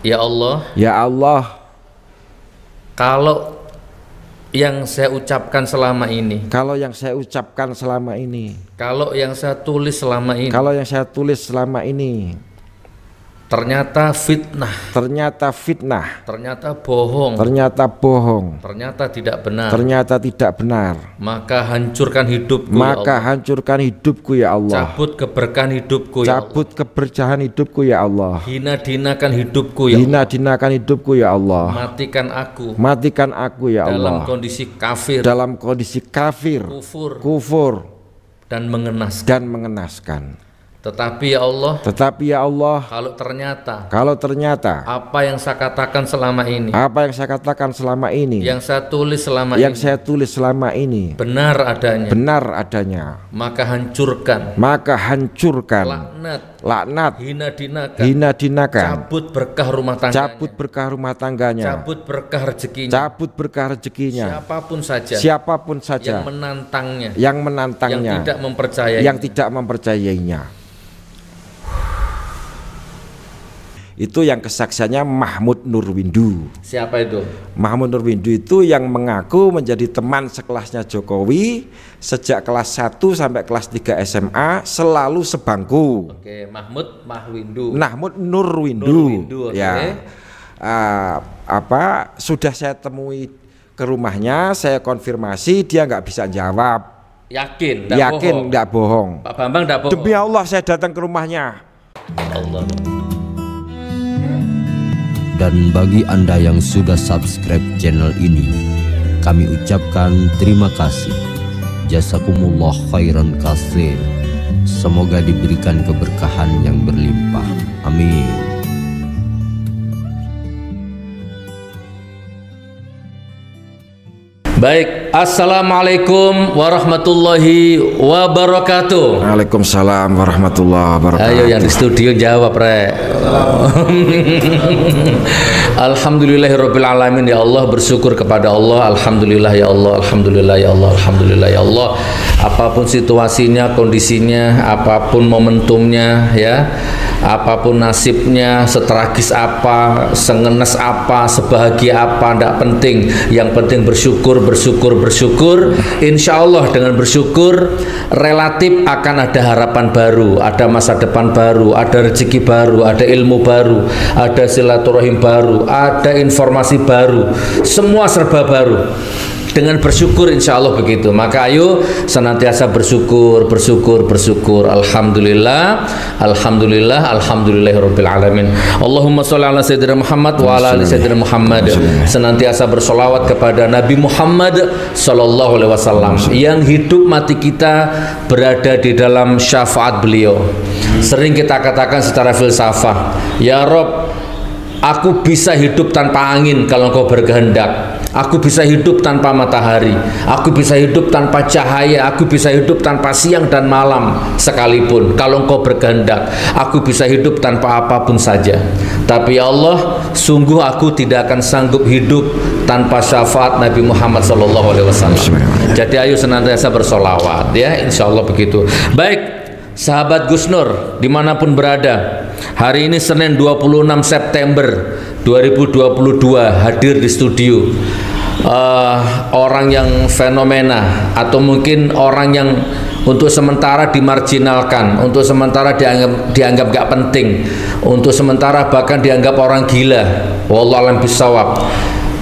Ya Allah, Ya Allah, kalau yang saya ucapkan selama ini, kalau yang saya ucapkan selama ini, kalau yang saya tulis selama ini, kalau yang saya tulis selama ini ternyata fitnah, ternyata fitnah, ternyata bohong, ternyata bohong, ternyata tidak benar, ternyata tidak benar, maka hancurkan hidupku, maka ya Allah. hancurkan hidupku ya Allah. Cabut keberkahan hidupku, ya Allah. Cabut keberkahan hidupku ya Allah. Hina-dinakan hidupku, ya Allah. Hina-dinakan hidupku ya Allah. Matikan aku Matikan aku ya dalam Allah. kondisi kafir, Dalam kondisi kafir, kufur dan mengenaskan. dan mengenaskan. Tetapi ya Allah, Tetapi ya Allah, kalau ternyata apa yang saya katakan selama ini, yang saya tulis selama yang ini saya tulis selama ini benar adanya, maka hancurkan, hancurkan, laknat, hina-dinakan, cabut berkah rumah tangganya, cabut berkah rumah tangganya, cabut berkah rezekinya, cabut berkah rezekinya, siapapun saja yang menantangnya, yang tidak mempercayainya. Itu yang kesaksiannya Mahmud Nurwindu. Siapa itu? Mahmud Nurwindu itu yang mengaku menjadi teman sekelasnya Jokowi sejak kelas 1 sampai kelas 3 SMA, selalu sebangku. Oke, Mahmud Nurwindu. Okay. Ya. Sudah saya temui ke rumahnya, saya konfirmasi, dia nggak bisa jawab. Yakin nggak bohong. Pak Bambang nggak bohong. Demi Allah saya datang ke rumahnya. Allah. Dan bagi Anda yang sudah subscribe channel ini, kami ucapkan terima kasih. Jazakumullah khairan katsir. Semoga diberikan keberkahan yang berlimpah. Amin. Baik, assalamualaikum warahmatullahi wabarakatuh. Waalaikumsalam warahmatullahi wabarakatuh. Ayo yang di studio jawab, Rek. Alhamdulillahirabbil alamin, ya Allah, bersyukur kepada Allah. Alhamdulillah ya Allah, alhamdulillah ya Allah, alhamdulillah ya Allah. Apapun situasinya, kondisinya, apapun momentumnya, ya, apapun nasibnya, setragis apa, sengenes apa, sebahagia apa, tidak penting. Yang penting bersyukur, bersyukur, bersyukur. Insya Allah dengan bersyukur relatif akan ada harapan baru, ada masa depan baru, ada rezeki baru, ada ilmu baru, ada silaturahim baru, ada informasi baru, semua serba baru. Dengan bersyukur insya Allah begitu. Maka ayo senantiasa bersyukur, bersyukur, bersyukur. Alhamdulillah, alhamdulillah, alhamdulillahirabbil alamin. Allahumma sholli ala sayyidina Muhammad wa ala ali sayyidina Muhammad. Senantiasa bersolawat kepada Nabi Muhammad sallallahu alaihi wasallam yang hidup mati kita berada di dalam syafaat beliau. Sering kita katakan secara filsafah, ya Rob, aku bisa hidup tanpa angin kalau Engkau berkehendak. Aku bisa hidup tanpa matahari, aku bisa hidup tanpa cahaya, aku bisa hidup tanpa siang dan malam sekalipun kalau Engkau berkehendak. Aku bisa hidup tanpa apapun saja. Tapi ya Allah, sungguh aku tidak akan sanggup hidup tanpa syafaat Nabi Muhammad SAW. Jadi ayo senantiasa bersolawat, ya, insya Allah begitu. Baik, sahabat Gus Nur dimanapun berada, hari ini Senin 26 September 2022 hadir di studio orang yang fenomena, atau mungkin orang yang untuk sementara dimarginalkan, untuk sementara dianggap gak penting, untuk sementara bahkan dianggap orang gila. Wallahu a'lam bishawab.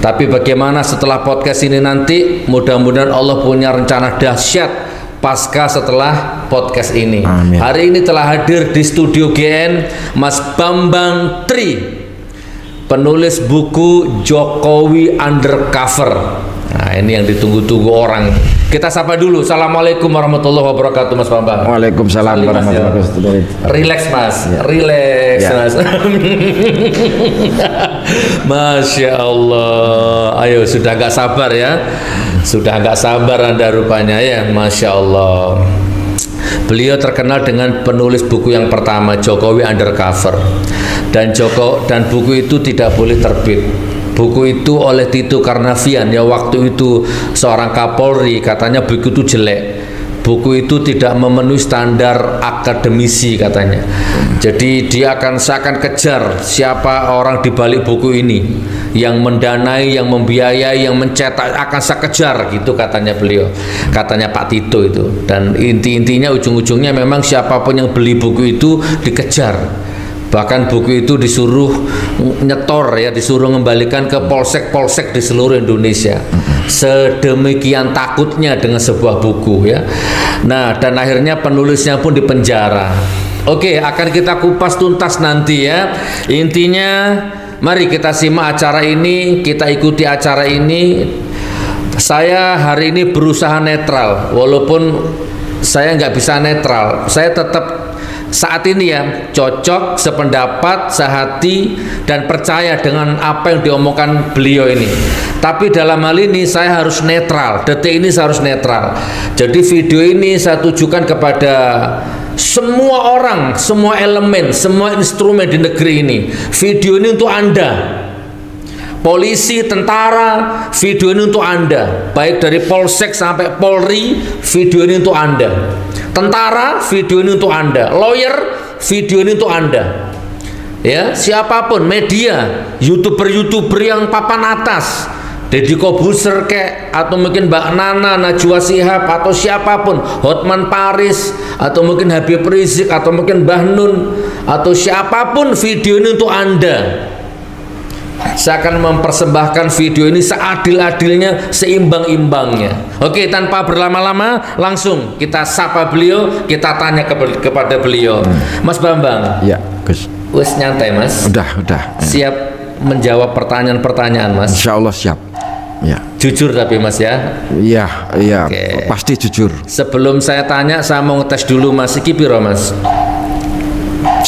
Tapi bagaimana setelah podcast ini nanti, mudah-mudahan Allah punya rencana dahsyat pasca setelah podcast ini. Amin. Hari ini telah hadir di studio GN Mas Bambang Tri, penulis buku Jokowi Undercover. Nah, ini yang ditunggu-tunggu orang. Kita sapa dulu. Assalamualaikum warahmatullahi wabarakatuh, Mas Bambang. Waalaikumsalam warahmatullahi wabarakatuh. Relax, Mas. Ya. Relax, ya. Mas. Masya Allah. Ayo, sudah gak sabar ya. Sudah gak sabar Anda rupanya ya. Masya Allah. Beliau terkenal dengan penulis buku yang pertama, Jokowi Undercover. Dan buku itu tidak boleh terbit. Buku itu oleh Tito Karnavian, ya, waktu itu seorang Kapolri, katanya buku itu jelek. buku itu tidak memenuhi standar akademisi katanya. Jadi saya akan kejar siapa orang di balik buku ini, yang mendanai, yang membiayai, yang mencetak, akan saya kejar gitu katanya beliau, katanya Pak Tito itu. Dan intinya ujung-ujungnya memang siapapun yang beli buku itu dikejar. Bahkan buku itu disuruh nyetor ya, disuruh mengembalikan ke polsek-polsek di seluruh Indonesia. Sedemikian takutnya dengan sebuah buku ya. Nah, dan akhirnya penulisnya pun dipenjara. Oke, akan kita kupas tuntas nanti ya. Intinya mari kita simak acara ini, kita ikuti acara ini. Saya hari ini berusaha netral, walaupun saya nggak bisa netral. Saya tetap saat ini ya cocok, sependapat, sehati, dan percaya dengan apa yang diomongkan beliau ini. Tapi dalam hal ini saya harus netral, detik ini saya harus netral. Jadi video ini saya tujukan kepada semua orang, semua elemen, semua instrumen di negeri ini. Video ini untuk Anda, polisi, tentara, video ini untuk Anda. Baik dari Polsek sampai Polri, video ini untuk Anda. Tentara, video ini untuk Anda. Lawyer, video ini untuk Anda. Ya, siapapun, media, YouTuber yang papan atas, Deddy Kobuser kek, atau mungkin Mbak Nana, Najwa Shihab, atau siapapun, Hotman Paris, atau mungkin Habib Rizik, atau mungkin Mbah Nun, atau siapapun, video ini untuk Anda. Saya akan mempersembahkan video ini seadil-adilnya, seimbang-imbangnya. Oke, tanpa berlama-lama, langsung kita sapa beliau, kita tanya kepada beliau. Mas Bambang. Ya, Gus. Wes nyantai, Mas. Udah. Siap menjawab pertanyaan-pertanyaan, Mas? Insya Allah siap. Ya. Jujur tapi Mas ya. Iya, Oke. Pasti jujur. Sebelum saya tanya, saya mau ngetes dulu Mas. Iki piro, Mas? 1.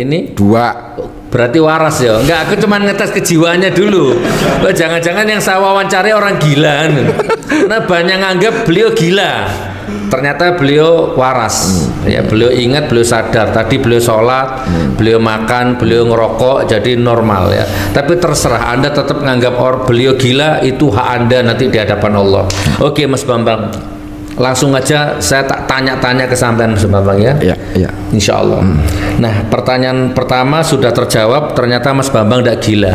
Ini 2. Berarti waras ya? Enggak, aku cuma ngetes kejiwaannya dulu. Jangan-jangan yang saya wawancari orang gila. Nah, banyak nganggap beliau gila. Ternyata beliau waras. Ya, beliau ingat, beliau sadar. Tadi beliau sholat, beliau makan, beliau ngerokok, jadi normal ya. Tapi terserah, Anda tetap nganggap beliau gila, itu hak Anda nanti di hadapan Allah. Oke, Mas Bambang. Langsung aja saya tak tanya-tanya ke sampean Mas Bambang ya. Iya. Insya Allah. Nah, pertanyaan pertama sudah terjawab. Ternyata Mas Bambang tidak gila.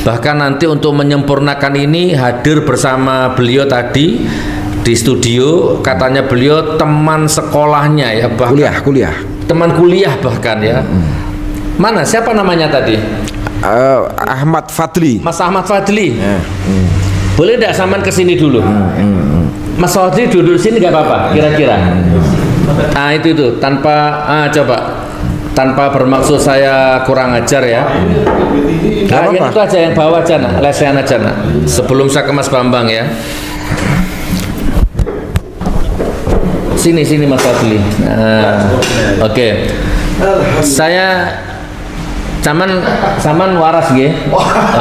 Bahkan nanti untuk menyempurnakan ini hadir bersama beliau tadi di studio. Katanya beliau teman sekolahnya ya, bahkan kuliah. Teman kuliah bahkan ya. Mana? Siapa namanya tadi? Ahmad Fadli. Mas Ahmad Fadli. Boleh tidak sampean kesini dulu? Mas Fadli duduk sini nggak apa-apa, kira-kira. Nah itu tanpa coba tanpa bermaksud saya kurang ajar ya. Nah, yang itu aja, yang bawah aja, nah, lesehan aja, nah. Sebelum saya ke Mas Bambang ya. Sini Mas Fadli. Nah, oke. Saya Saman waras nggih.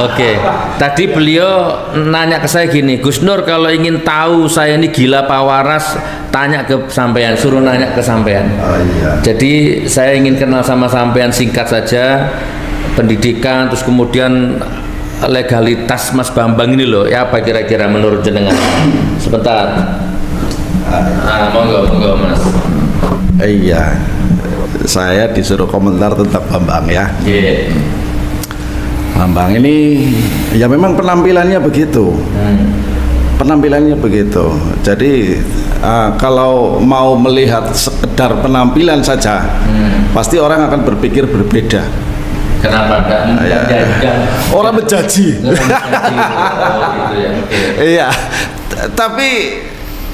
Oke. Tadi beliau nanya ke saya gini, Gus Nur kalau ingin tahu saya ini gila apa waras, tanya ke sampean, suruh nanya ke sampean. Jadi saya ingin kenal sama sampean, singkat saja, pendidikan, terus kemudian legalitas Mas Bambang ini loh, ya apa kira-kira menurut jenengan? Sebentar. Monggo Mas. Iya. Saya disuruh komentar tentang Bambang ya. Bambang ini ya memang penampilannya begitu. Jadi kalau mau melihat sekedar penampilan saja, pasti orang akan berpikir berbeda. Kenapa orang menjaji? Iya, tapi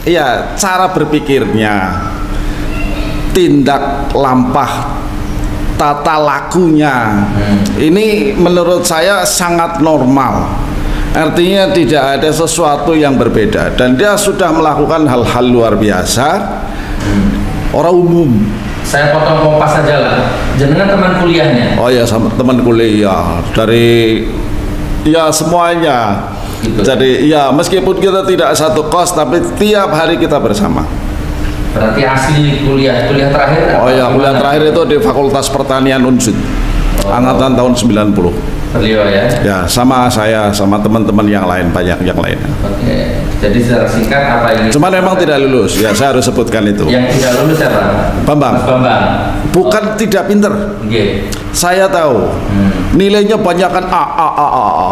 ya cara berpikirnya, tindak lampah, tata lakunya ini menurut saya sangat normal. Artinya tidak ada sesuatu yang berbeda, dan dia sudah melakukan hal-hal luar biasa. Orang umum. Saya potong kompas saja lah. Jenengan teman kuliahnya? Oh ya, sama teman kuliah dari ya semuanya. Gitu. Jadi ya meskipun kita tidak satu kos, tapi tiap hari kita bersama. Berarti asli kuliah terakhir? Oh ya, kuliah terakhir itu di Fakultas Pertanian Unsud, angkatan tahun 90. Beliau ya? Ya, sama saya, sama teman-teman yang lain, banyak yang lain. Oke. Jadi secara singkat apa ini? Cuman memang tidak lulus. Ya, saya harus sebutkan itu. Yang tidak lulus siapa? Bambang. Mas Bambang. Bukan tidak pinter. Okay. Saya tahu. Nilainya banyak kan A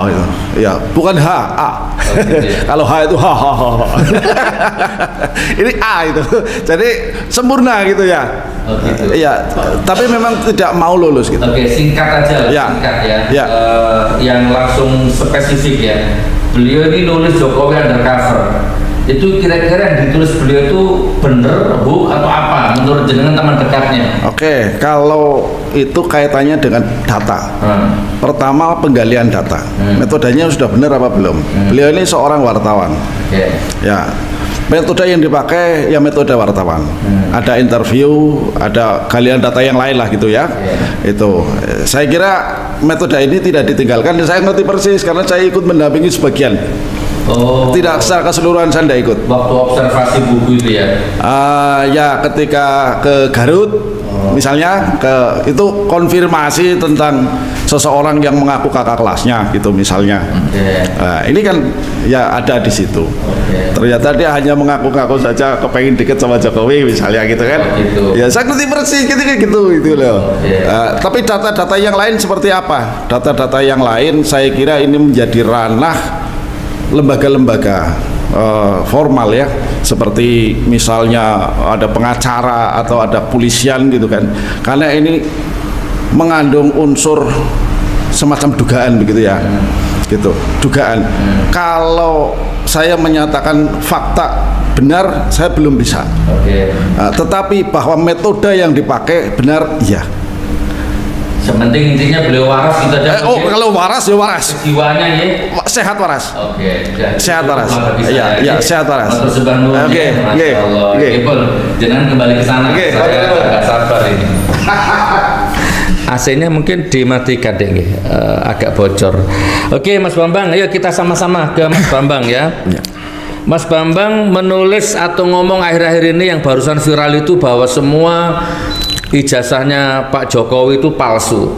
gitu. Ya, bukan H, A. Okay. Kalau H itu H. Ini A itu. Jadi sempurna gitu ya. Oh, gitu. Iya, tapi memang tidak mau lulus gitu. Oke, singkat aja, Ya. singkat ya. Ya. Yang langsung spesifik ya. Beliau ini nulis Jokowi undercover. Itu kira-kira yang ditulis beliau itu bener, hoax atau apa menurut jenengan teman dekatnya? Oke, kalau itu kaitannya dengan data. Pertama penggalian data. Metodenya sudah benar apa belum? Beliau ini seorang wartawan. Oke. Ya. Metode yang dipakai ya metode wartawan. Ada interview, ada galian data yang lain lah gitu ya. Itu. Saya kira metode ini tidak ditinggalkan. Saya ngerti persis karena saya ikut mendampingi sebagian. Oh. Tidak secara keseluruhan saya tidak ikut. Waktu observasi buku itu ya? Ya ketika ke Garut, misalnya itu konfirmasi tentang seseorang yang mengaku kakak kelasnya gitu misalnya. Nah, ini kan ya ada di situ. Ternyata dia hanya mengaku-ngaku saja kepengen deket sama Jokowi misalnya gitu kan. Gitu. Ya saya ngerti persis gitu loh. Tapi data-data yang lain seperti apa? Data-data yang lain saya kira ini menjadi ranah lembaga-lembaga formal ya, seperti misalnya ada pengacara atau ada polisian gitu kan, karena ini mengandung unsur semacam dugaan begitu ya, gitu, dugaan. Kalau saya menyatakan fakta benar, saya belum bisa. Tetapi bahwa metode yang dipakai benar, iya. Sepenting intinya beliau waras gitu aja. Kalau waras ya waras. Jiwanya ya. Sehat waras. Oke. Sehat waras. Iya, sehat waras. Oke. Jangan kembali ke sana. Saya agak sabar ini. AC-nya mungkin dimatikan deh, agak bocor. Oke, Mas Bambang, ayo kita sama-sama ke Mas Bambang ya. Mas Bambang menulis atau ngomong akhir-akhir ini yang barusan viral itu bahwa semua ijazahnya Pak Jokowi itu palsu.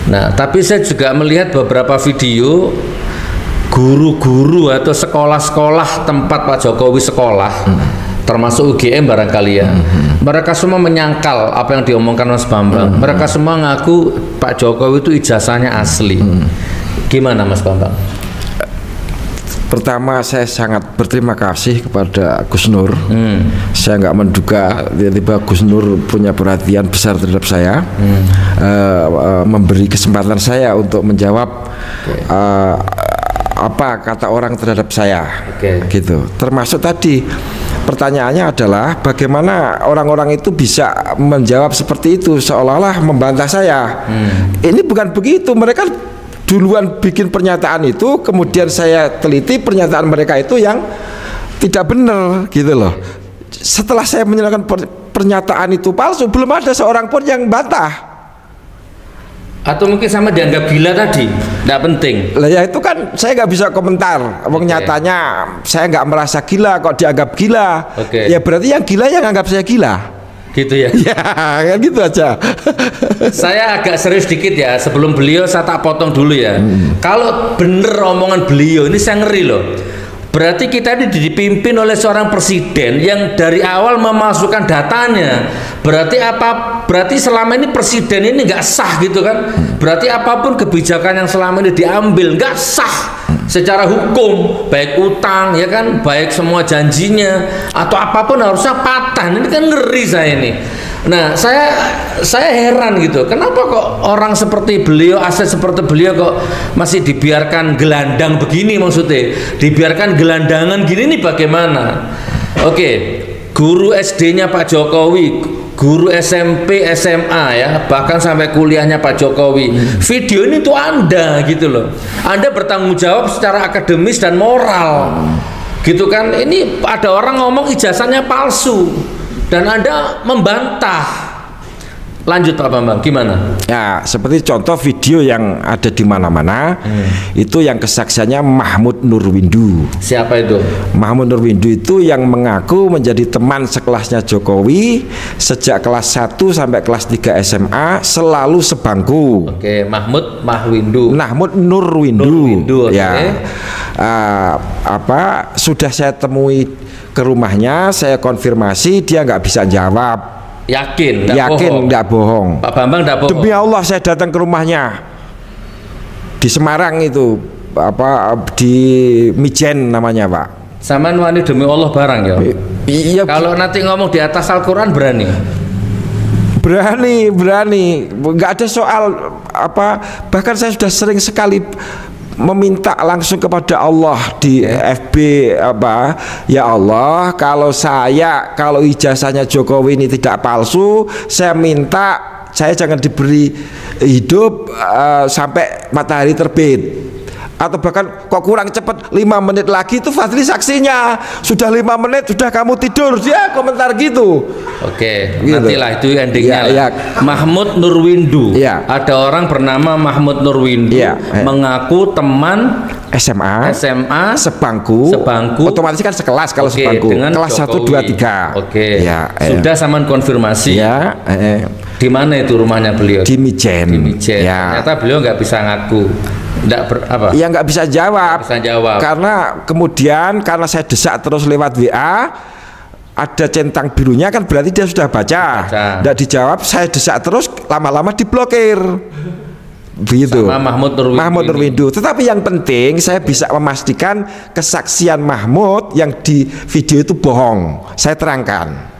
Nah, tapi saya juga melihat beberapa video guru-guru atau sekolah-sekolah tempat Pak Jokowi sekolah, termasuk UGM barangkali ya. Mereka semua menyangkal apa yang diomongkan Mas Bambang. Mereka semua ngaku Pak Jokowi itu ijazahnya asli. Gimana Mas Bambang? Pertama saya sangat berterima kasih kepada Gus Nur. Saya nggak menduga tiba-tiba Gus Nur punya perhatian besar terhadap saya, memberi kesempatan saya untuk menjawab apa kata orang terhadap saya, gitu. Termasuk tadi pertanyaannya adalah bagaimana orang-orang itu bisa menjawab seperti itu seolah-olah membantah saya. Ini bukan begitu, mereka duluan bikin pernyataan itu, kemudian saya teliti pernyataan mereka itu yang tidak benar gitu loh. Setelah saya menyatakan pernyataan itu palsu, belum ada seorang pun yang bantah. Atau mungkin sama dianggap gila tadi, tidak penting. Lah ya itu kan saya nggak bisa komentar. Nyatanya saya nggak merasa gila kok dianggap gila. Ya berarti yang gila yang anggap saya gila. Gitu ya? Ya kan gitu aja. Saya agak serius dikit ya, sebelum beliau saya tak potong dulu ya. Kalau bener omongan beliau ini saya ngeri loh. Berarti kita ini dipimpin oleh seorang presiden yang dari awal memasukkan datanya. Berarti apa? Berarti selama ini presiden ini nggak sah gitu kan? Berarti apapun kebijakan yang selama ini diambil nggak sah secara hukum, baik utang ya kan, baik semua janjinya atau apapun harusnya patah. Ini kan ngeri saya ini. Nah, saya heran gitu. Kenapa kok orang seperti beliau, aset seperti beliau kok masih dibiarkan gelandang begini, maksudnya dibiarkan gelandangan gini nih bagaimana? Oke, guru SD-nya Pak Jokowi, guru SMP, SMA ya, bahkan sampai kuliahnya Pak Jokowi. Video ini tuh Anda gitu loh. Anda bertanggung jawab secara akademis dan moral. Gitu kan? Ini ada orang ngomong ijazahnya palsu dan Anda membantah. Lanjut Pak Bambang, gimana? Ya, seperti contoh video yang ada di mana-mana, itu yang kesaksiannya Mahmud Nurwindu. Siapa itu? Mahmud Nurwindu itu yang mengaku menjadi teman sekelasnya Jokowi sejak kelas 1 sampai kelas 3 SMA, selalu sebangku. Oke, Mahmud Nurwindu. Okay. Ya, sudah saya temui ke rumahnya, saya konfirmasi, dia nggak bisa jawab. Yakin nggak bohong. Pak Bambang nggak bohong. Demi Allah saya datang ke rumahnya di Semarang itu, di Mijen namanya Pak. Saman wani demi Allah barang ya. Iya. Kalau nanti ngomong di atas Al-Quran berani. Berani, nggak ada soal bahkan saya sudah sering sekali meminta langsung kepada Allah di FB ya Allah, kalau ijazahnya Jokowi ini tidak palsu, saya minta saya jangan diberi hidup sampai matahari terbit, atau bahkan kok kurang cepat 5 menit lagi itu Fadli saksinya, sudah 5 menit sudah kamu tidur, dia komentar gitu. Oke, gitu. Nantilah itu endingnya ya. Mahmud Nurwindu ya. Ada orang bernama Mahmud Nurwindu mengaku teman SMA sebangku, otomatis kan sekelas kalau sebangku kelas 1, 2, 3. Ya, sudah saman konfirmasi ya. Di mana itu rumahnya beliau? Di Mijen. Ya. Ternyata beliau nggak bisa ngaku. Ya nggak bisa jawab. Karena kemudian karena saya desak terus lewat WA, ada centang birunya kan berarti dia sudah baca. Nggak dijawab, saya desak terus, lama-lama diblokir. Begitu. Sama Mahmud Nurwindu. Tetapi yang penting saya bisa memastikan kesaksian Mahmud yang di video itu bohong. Saya terangkan.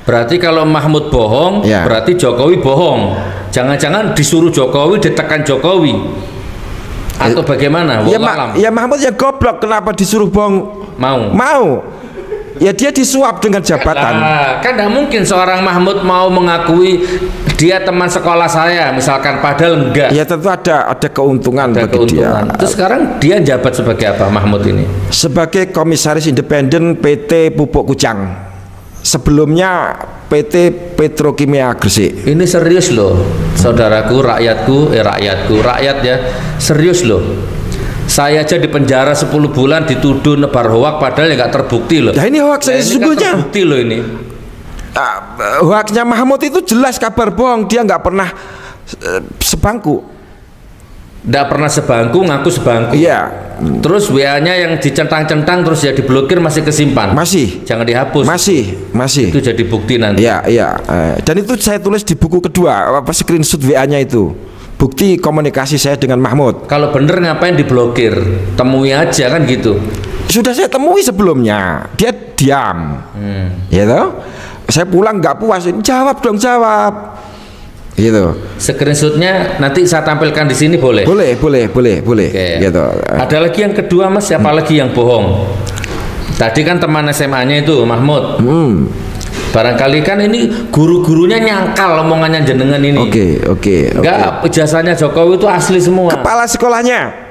Berarti kalau Mahmud bohong, berarti Jokowi bohong. Jangan-jangan disuruh Jokowi, ditekan Jokowi. Atau bagaimana? Ya Mahmud yang goblok, kenapa disuruh bohong? Mau. Ya dia disuap dengan jabatan. Kan tidak mungkin seorang Mahmud mau mengakui dia teman sekolah saya, misalkan, padahal enggak. Ya tentu ada keuntungan bagi dia. Terus sekarang dia jabat sebagai apa Mahmud ini? Sebagai komisaris independen PT Pupuk Kucang. Sebelumnya PT Petrokimia Gresik. Ini serius loh, saudaraku, rakyat ya, serius loh. Saya aja di penjara 10 bulan dituduh nebar hoak, padahal ya nggak terbukti loh. Nah ini hoak saya sesungguhnya. Terbukti loh ini. Hoaknya Mahmud itu jelas kabar bohong, dia nggak pernah sebangku. Nggak pernah sebangku, ngaku sebangku. Iya. Terus WA-nya yang dicentang-centang terus ya diblokir masih kesimpan. Masih. Jangan dihapus. Masih. Itu jadi bukti nanti. Iya. Dan itu saya tulis di buku kedua, screenshot WA-nya itu. Bukti komunikasi saya dengan Mahmud. Kalau bener ngapain diblokir? Temui aja kan gitu. Sudah saya temui sebelumnya, dia diam. Ya toh? Saya pulang nggak puas, jawab. Gitu. Screenshotnya nanti saya tampilkan di sini boleh? Boleh. Okay. Gitu. Ada lagi yang kedua Mas, siapa lagi yang bohong? Tadi kan teman SMA-nya itu Mahmud. Barangkali kan ini guru-gurunya nyangkal omongannya jenengan ini. Oke. Enggak, ijazahnya Jokowi itu asli semua. Kepala sekolahnya.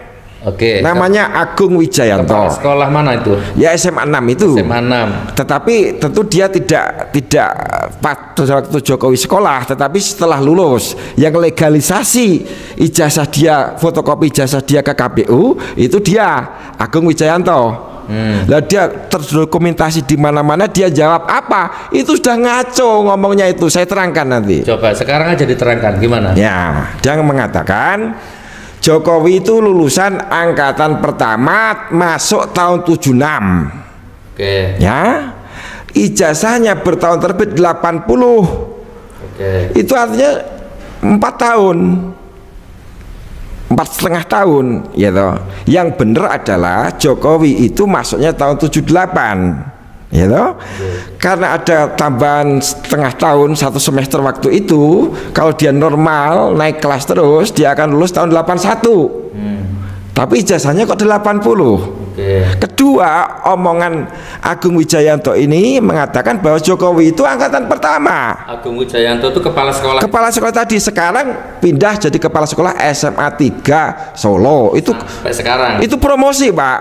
Namanya Agung Wijayanto. Kepala sekolah mana itu? Ya SMA 6 itu. SMA 6. Tetapi tentu dia tidak pada waktu Jokowi sekolah, tetapi setelah lulus yang legalisasi ijazah dia, fotokopi ijazah dia ke KPU itu dia Agung Wijayanto. Lah dia terdokumentasi di mana-mana, dia jawab apa? Itu sudah ngaco ngomongnya itu. Saya terangkan nanti. Coba sekarang aja diterangkan gimana? Ya, dia mengatakan Jokowi itu lulusan angkatan pertama masuk tahun 76. Ya. Ijazahnya bertahun terbit 80. Itu artinya 4 tahun. 4,5 tahun, ya toh. Yang benar adalah Jokowi itu masuknya tahun 78, ya toh. Karena ada tambahan setengah tahun, 1 semester waktu itu, kalau dia normal naik kelas terus, dia akan lulus tahun 81. Tapi ijazahnya kok 80. Kedua, omongan Agung Wijayanto ini mengatakan bahwa Jokowi itu angkatan pertama. Agung Wijayanto itu kepala sekolah. Kepala sekolah tadi, sekarang pindah jadi kepala sekolah SMA 3 Solo. Itu sampai sekarang. Itu promosi, Pak.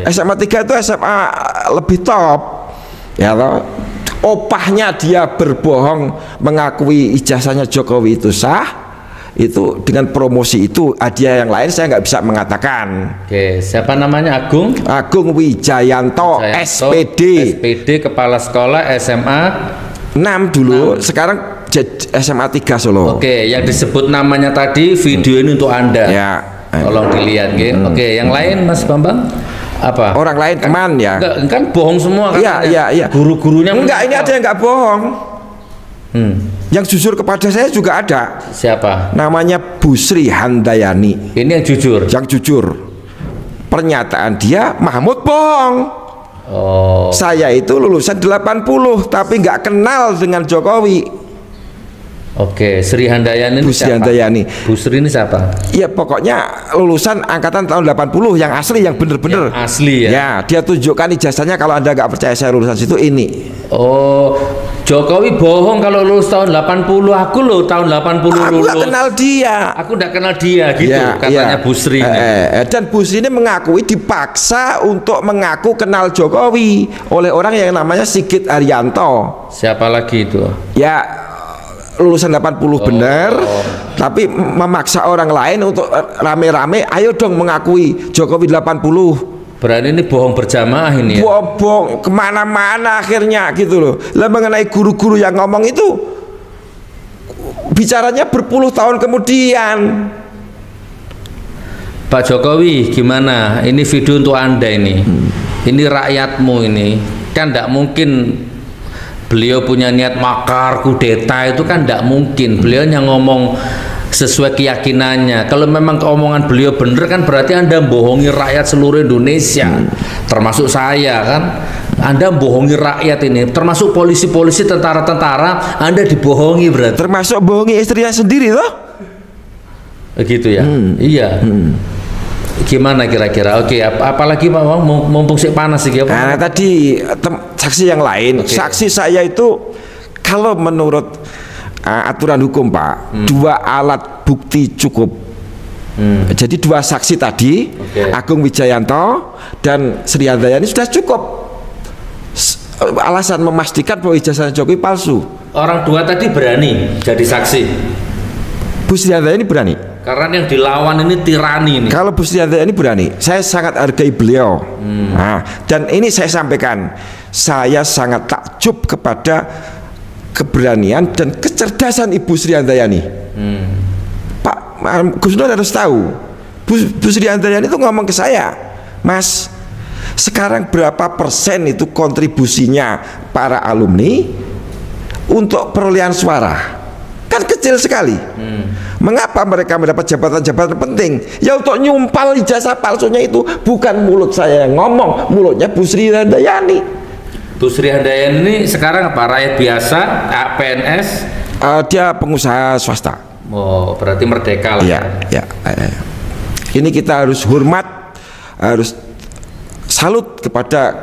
SMA 3 itu SMA lebih top. Ya toh. opahnya dia berbohong mengakui ijazahnya Jokowi itu sah, itu dengan promosi itu hadiah yang lain saya nggak bisa mengatakan. Oke, siapa namanya? Agung Wijayanto, SPD. SPD, kepala sekolah SMA 6 dulu, sekarang SMA 3 Solo. Oke, yang disebut namanya tadi video ini untuk Anda. Ya. Tolong dilihat, Oke, yang lain Mas Bambang? Apa? Orang lain teman ya. Kan bohong semua kan? Iya. Guru-gurunya enggak, ini ada yang nggak bohong. Yang jujur kepada saya juga ada. Siapa? Namanya Bu Sri Handayani. Ini yang jujur? Yang jujur. Pernyataan dia Mahmud bohong. Oh. Saya itu lulusan 80 tapi nggak kenal dengan Jokowi. Oke, Sri Handayani. Bu Sri Handayani. Bu Sri ini siapa? Ya pokoknya lulusan angkatan tahun 80 yang asli, yang bener-bener. Yang asli ya? Ya, dia tunjukkan ijazahnya, kalau Anda nggak percaya saya lulusan situ ini. Oh, Jokowi bohong kalau lulus tahun 80. Aku loh tahun 80 lulus. Aku nggak kenal dia. Aku nggak kenal dia gitu, katanya Bu Sri. Dan Bu Sri ini mengakui dipaksa untuk mengaku kenal Jokowi oleh orang yang namanya Sigit Arianto. Siapa lagi itu? Ya, lulusan 80 benar, tapi memaksa orang lain untuk rame-rame ayo dong mengakui Jokowi 80. Berarti ini bohong berjamaah ini ya? Bohong kemana-mana akhirnya gitu loh. Lah mengenai guru-guru yang ngomong itu bicaranya berpuluh tahun kemudian. Pak Jokowi gimana? Ini video untuk Anda ini. Ini rakyatmu ini. Kan tidak mungkin beliau punya niat makar, kudeta, itu kan tidak mungkin. Beliau hanya ngomong sesuai keyakinannya. Kalau memang omongan beliau benar kan berarti Anda bohongi rakyat seluruh Indonesia, termasuk saya kan. Anda bohongi rakyat ini, termasuk polisi-polisi, tentara-tentara, Anda dibohongi berarti. Termasuk bohongi istrinya sendiri loh. Begitu ya? Iya. Gimana kira-kira? Oke, apalagi Pak, mumpung sih panas sih. Nah, tadi saksi yang lain. Saksi saya itu kalau menurut aturan hukum Pak, 2 alat bukti cukup. Jadi 2 saksi tadi, Agung Wijayanto dan Sri Handayani sudah cukup. Alasan memastikan bahwa ijazah Jokowi palsu. Orang 2 tadi berani jadi saksi. Bu Sri Handayani berani. Karena yang dilawan ini tirani ini. Kalau Bu Sri Handayani berani, saya sangat hargai beliau. Nah, dan ini saya sampaikan, saya sangat takjub kepada keberanian dan kecerdasan Ibu Sri Handayani. Pak Gus Nur harus tahu, Bu Sri Handayani itu ngomong ke saya, Mas, sekarang berapa persen itu kontribusinya para alumni untuk perolehan suara? Kan kecil sekali. Mengapa mereka mendapat jabatan-jabatan penting? Ya untuk nyumpal ijazah palsunya itu. Bukan mulut saya yang ngomong, mulutnya Bu Sri Handayani. Bu Sri Handayani ini sekarang apa? Rakyat biasa, PNS? Dia pengusaha swasta. Oh, berarti merdeka lah. Ya. Ini kita harus hormat, harus salut kepada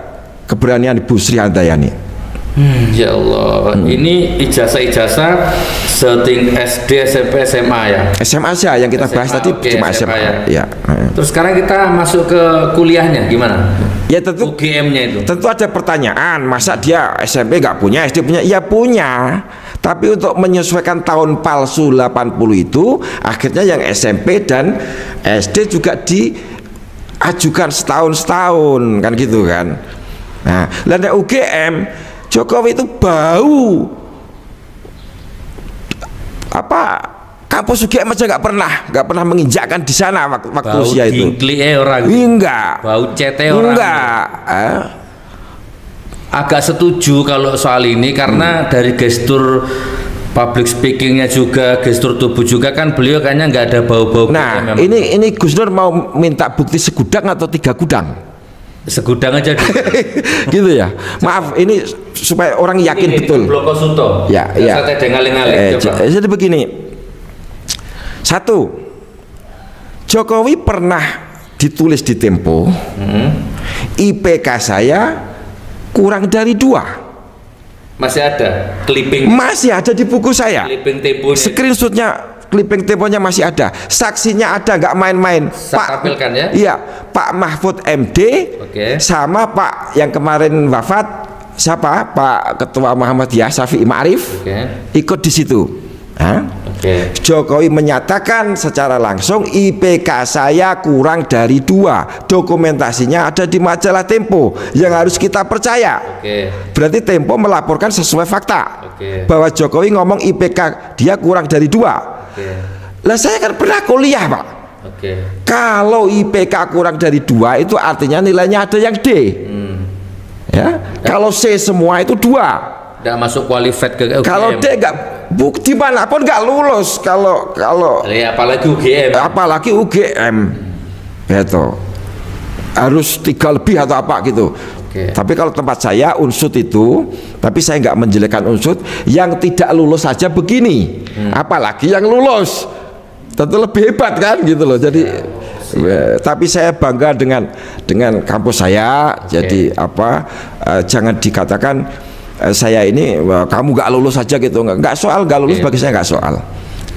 keberanian Bu Sri Handayani. Ya Allah, ini ijazah-ijazah seting SD, SMP, SMA ya? SMA saja yang kita bahas tadi, cuma SMA ya. Terus sekarang kita masuk ke kuliahnya gimana? Ya tentu UGM-nya itu. Tentu ada pertanyaan, masa dia SMP nggak punya, SD punya? Ya punya. Tapi untuk menyesuaikan tahun palsu 80 itu, akhirnya yang SMP dan SD juga diajukan setahun kan gitu kan. Nah, lalu UGM Jokowi itu bau kampus UGM aja nggak pernah menginjakkan di sana waktu usia itu. Enggak. Bau cete orang. Enggak. Agak setuju kalau soal ini karena dari gestur public speakingnya juga, gestur tubuh juga kan beliau kayaknya nggak ada bau-bau. Nah, ini Gus Nur mau minta bukti segudang atau 3 gudang? Segudang aja gitu ya. Maaf, ini supaya orang yakin betul. Bloko Suto. Ya. Jadi begini. 1, Jokowi pernah ditulis di Tempo, IPK saya kurang dari 2. Masih ada clipping. Masih ada di buku saya. Clipping Tempo. Screenshotnya, clipping Temponya masih ada. Saksinya ada, nggak main-main. Pak tampilkan ya. Iya, Pak Mahfud MD sama Pak yang kemarin wafat siapa Pak Ketua Muhammadiyah Syafi'i Ma'rif ikut di situ. Jokowi menyatakan secara langsung IPK saya kurang dari 2. Dokumentasinya ada di majalah Tempo yang harus kita percaya. Berarti Tempo melaporkan sesuai fakta bahwa Jokowi ngomong IPK dia kurang dari 2. Lah saya kan pernah kuliah Pak. Kalau IPK kurang dari 2 itu artinya nilainya ada yang D. Kalau C semua itu 2. Nggak masuk qualified ke UGM. Kalau D nggak dimanapun nggak lulus. Kalau apalagi UGM. Apalagi UGM, gitu. Harus 3 lebih atau apa gitu. Tapi kalau tempat saya Unsud itu, tapi saya nggak menjelekkan Unsud, yang tidak lulus saja begini, apalagi yang lulus, tentu lebih hebat kan gitu loh. Jadi tapi saya bangga dengan kampus saya. Jadi jangan dikatakan saya ini kamu nggak lulus saja gitu, nggak soal nggak lulus bagi saya nggak soal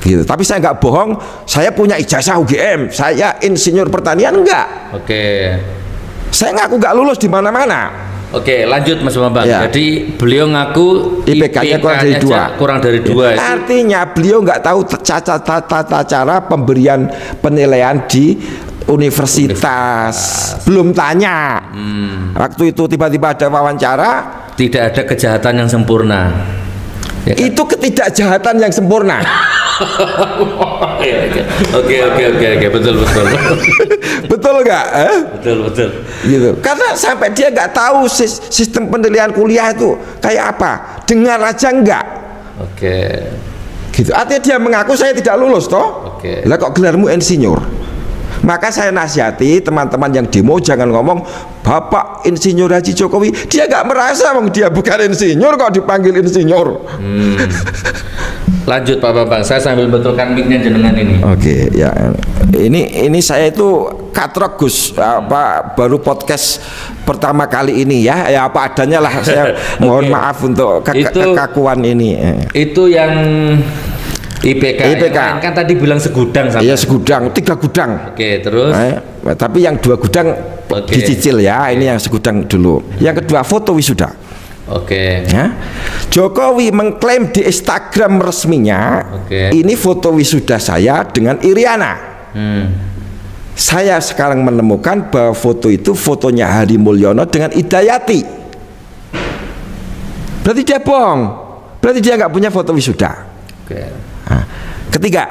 gitu. Tapi saya nggak bohong, saya punya ijazah UGM, saya insinyur pertanian enggak. Saya ngaku nggak lulus di mana-mana. Lanjut Mas Bambang. Jadi beliau ngaku IPK-nya kurang dari 2. Artinya beliau nggak tahu tata cara pemberian penilaian di universitas. Belum tanya. Waktu itu tiba-tiba ada wawancara. Tidak ada kejahatan yang sempurna. Itu ketidakjahatan yang sempurna. Oke, betul. Betul nggak? Betul. Gitu. Karena sampai dia nggak tahu sistem penilaian kuliah itu kayak apa. Dengar aja enggak. Gitu. Artinya dia mengaku saya tidak lulus toh. Lah kok gelarmu insinyur? Maka saya nasihati teman-teman yang demo jangan ngomong Bapak Insinyur Haji Jokowi. Dia nggak merasa dia bukan insinyur kok dipanggil insinyur. Lanjut Pak Bambang, saya sambil betulkan mic-nya jenengan ini. Ya. Ini saya itu katrok Gus, baru podcast pertama kali ini ya apa adanya lah. Saya mohon maaf untuk kekakuan ini. Itu yang IPK kan tadi bilang segudang sama. Iya segudang, 3 gudang. Terus. Tapi yang 2 gudang dicicil ya. Ini yang segudang dulu. Yang kedua foto wisuda. Jokowi mengklaim di Instagram resminya, ini foto wisuda saya dengan Iriana. Saya sekarang menemukan bahwa foto itu fotonya Hadi Mulyono dengan Hidayati. Berarti dia bohong. Berarti dia nggak punya foto wisuda. Ketiga,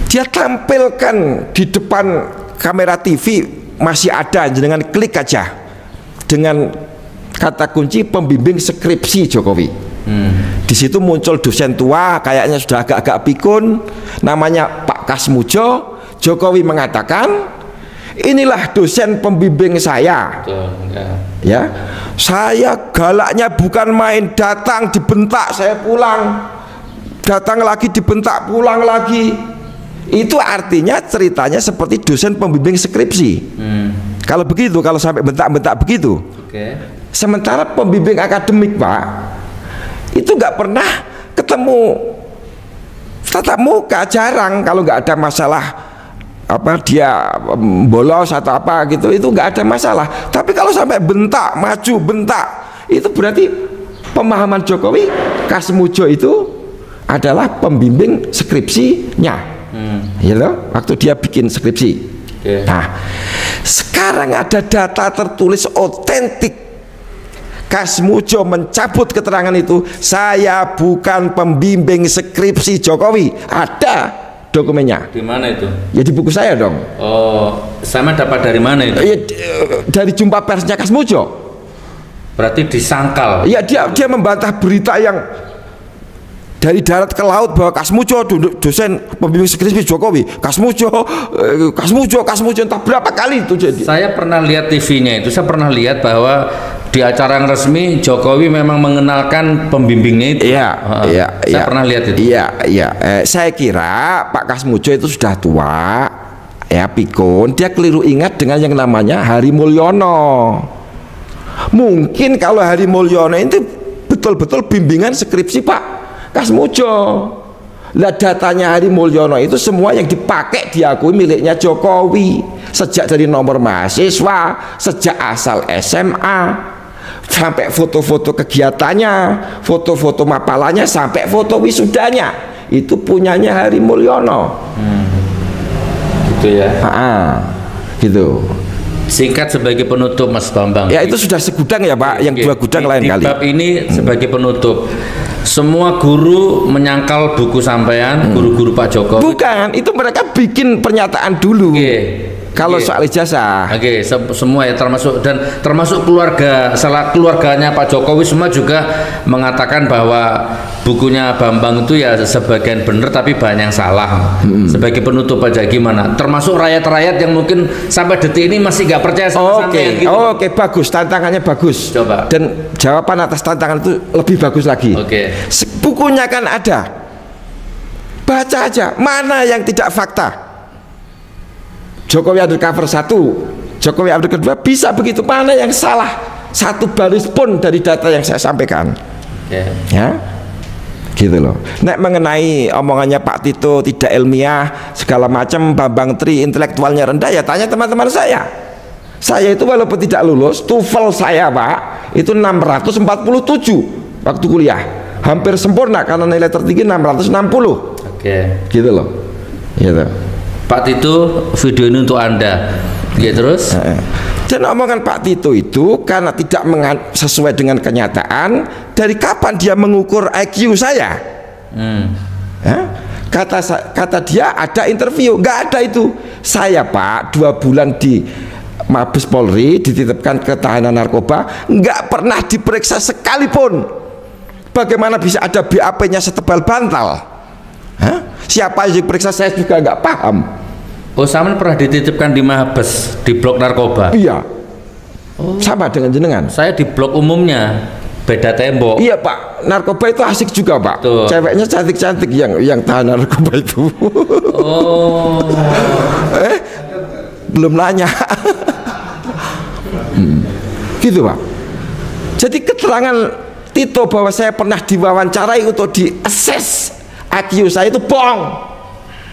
dia tampilkan di depan kamera TV masih ada, dengan klik aja dengan kata kunci pembimbing skripsi Jokowi. Di situ muncul dosen tua, kayaknya sudah agak-agak pikun, namanya Pak Kasmujo. Jokowi mengatakan, inilah dosen pembimbing saya. Saya galaknya bukan main, datang dibentak saya pulang, datang lagi dibentak pulang lagi. Itu artinya ceritanya seperti dosen pembimbing skripsi. Kalau begitu, kalau sampai bentak-bentak begitu. Sementara pembimbing akademik Pak itu nggak pernah ketemu tatap muka, jarang. Kalau nggak ada masalah dia bolos atau apa gitu, itu nggak ada masalah. Tapi kalau sampai bentak, maju bentak, itu berarti pemahaman Jokowi Kasmujo itu adalah pembimbing skripsinya. Waktu dia bikin skripsi. Nah, sekarang ada data tertulis otentik. Kasmujo mencabut keterangan itu. Saya bukan pembimbing skripsi Jokowi. Ada dokumennya. Di mana itu? Ya di buku saya dong. Sama dapat dari mana itu? Ya, dari jumpa persnya Kasmujo. Berarti disangkal. Ya dia membantah berita yang dari darat ke laut bahwa Kasmujo dosen pembimbing skripsi Jokowi. Kasmujo entah berapa kali itu jadi. Saya pernah lihat TV-nya itu. Saya pernah lihat bahwa di acara yang resmi Jokowi memang mengenalkan pembimbingnya itu. Saya pernah lihat itu. Saya kira Pak Kasmujo itu sudah tua, pikun. Dia keliru ingat dengan yang namanya Hadi Mulyono. Mungkin kalau Hadi Mulyono itu betul-betul bimbingan skripsi Pak Kasmujo. Lah datanya Hari Mulyono itu semua yang dipakai diakui miliknya Jokowi, sejak dari nomor mahasiswa, sejak asal SMA, sampai foto-foto kegiatannya, foto-foto mapalannya, sampai foto wisudanya, itu punyanya Hari Mulyono. Gitu ya. Gitu. Singkat sebagai penutup Mas Bambang. Ya itu sudah segudang ya Pak, yang dua gudang lain kali. Di bab ini sebagai penutup, semua guru menyangkal buku sampean, guru-guru Pak Jokowi. Bukan, itu mereka bikin pernyataan dulu. Kalau soal ijazah. Semua ya, termasuk keluarga, salah keluarganya Pak Jokowi semua juga mengatakan bahwa bukunya Bambang itu ya sebagian benar tapi banyak yang salah. Sebagai penutup aja gimana? Termasuk rakyat-rakyat yang mungkin sampai detik ini masih nggak percaya sama sampean gitu. Oke, bagus, tantangannya bagus. Coba. Dan jawaban atas tantangan itu lebih bagus lagi. Bukunya kan ada. Baca aja, mana yang tidak fakta. Jokowi undercover 1, Jokowi undercover 2, bisa begitu. Mana yang salah satu baris pun dari data yang saya sampaikan. Ya, gitu loh. Nek mengenai omongannya Pak Tito tidak ilmiah segala macam, Bambang Tri intelektualnya rendah, ya tanya teman-teman saya. Saya itu walaupun tidak lulus, TOEFL saya Pak itu 647 waktu kuliah, hampir sempurna karena nilai tertinggi 660. Gitu loh. Gitu. Pak Tito, video ini untuk Anda. Terus? Dan omongan Pak Tito itu karena tidak sesuai dengan kenyataan. Dari kapan dia mengukur IQ saya? Kata dia ada interview, nggak ada itu. Saya Pak 2 bulan di Mabes Polri dititipkan ke tahanan narkoba, nggak pernah diperiksa sekalipun. Bagaimana bisa ada BAP-nya setebal bantal? Siapa yang diperiksa saya juga nggak paham. Oh, Saman pernah dititipkan di Mabes di blok narkoba? Iya. Sama dengan jenengan. Saya di blok umumnya, beda tembok. Iya Pak, narkoba itu asik juga Pak. Tuh. Ceweknya cantik-cantik yang tahan narkoba itu. Belum nanya. Gitu Pak. Jadi keterangan Tito bahwa saya pernah diwawancarai untuk di-assess IQ saya itu bohong.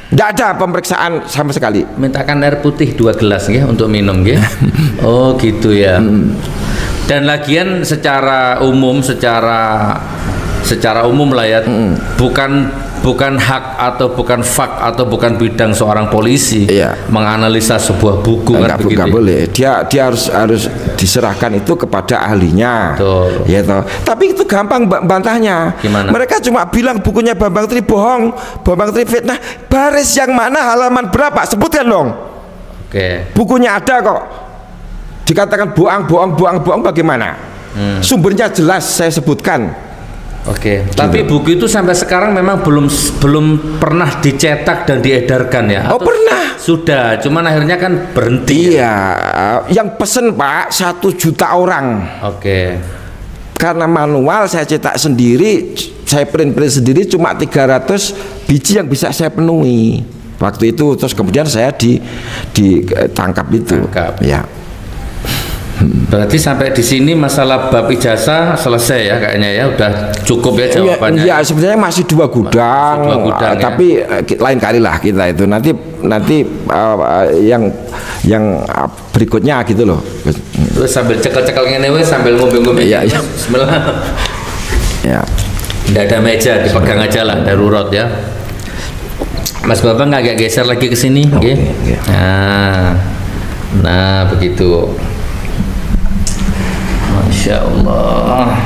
Tidak ada pemeriksaan sama sekali. Mintakan air putih 2 gelas ya untuk minum ya. Oh gitu ya. Dan lagian secara umum lah ya, bukan hak atau bukan fak atau bukan bidang seorang polisi menganalisa sebuah buku. Nggak boleh. Dia harus diserahkan itu kepada ahlinya. Ya toh. Tapi itu gampang bantahnya. Gimana? Mereka cuma bilang bukunya Bambang Tri bohong, Bambang Tri fitnah. Baris yang mana, halaman berapa? Sebutkan dong. Bukunya ada kok. Dikatakan bohong bagaimana? Sumbernya jelas saya sebutkan. Tapi buku itu sampai sekarang memang belum pernah dicetak dan diedarkan ya? Pernah. Sudah, cuman akhirnya kan berhenti. Iya, yang pesen Pak 1 juta orang. Karena manual saya cetak sendiri, saya print sendiri cuma 300 biji yang bisa saya penuhi waktu itu. Terus kemudian saya ditangkap itu. Ya. Berarti sampai di sini masalah bab ijazah selesai ya kayaknya ya, udah cukup ya jawabannya. Iya, sebenarnya masih 2 gudang, tapi lain kali lah kita itu nanti yang berikutnya gitu loh. Terus sambil cekel-cekel ngene wis sambil ngombe-ngombe. Iya. Bismillah. Ya. Tidak ada meja, dipegang aja lah darurat ya. Mas Bambang agak geser lagi ke sini, nggih. Nah, begitu. Masya Allah.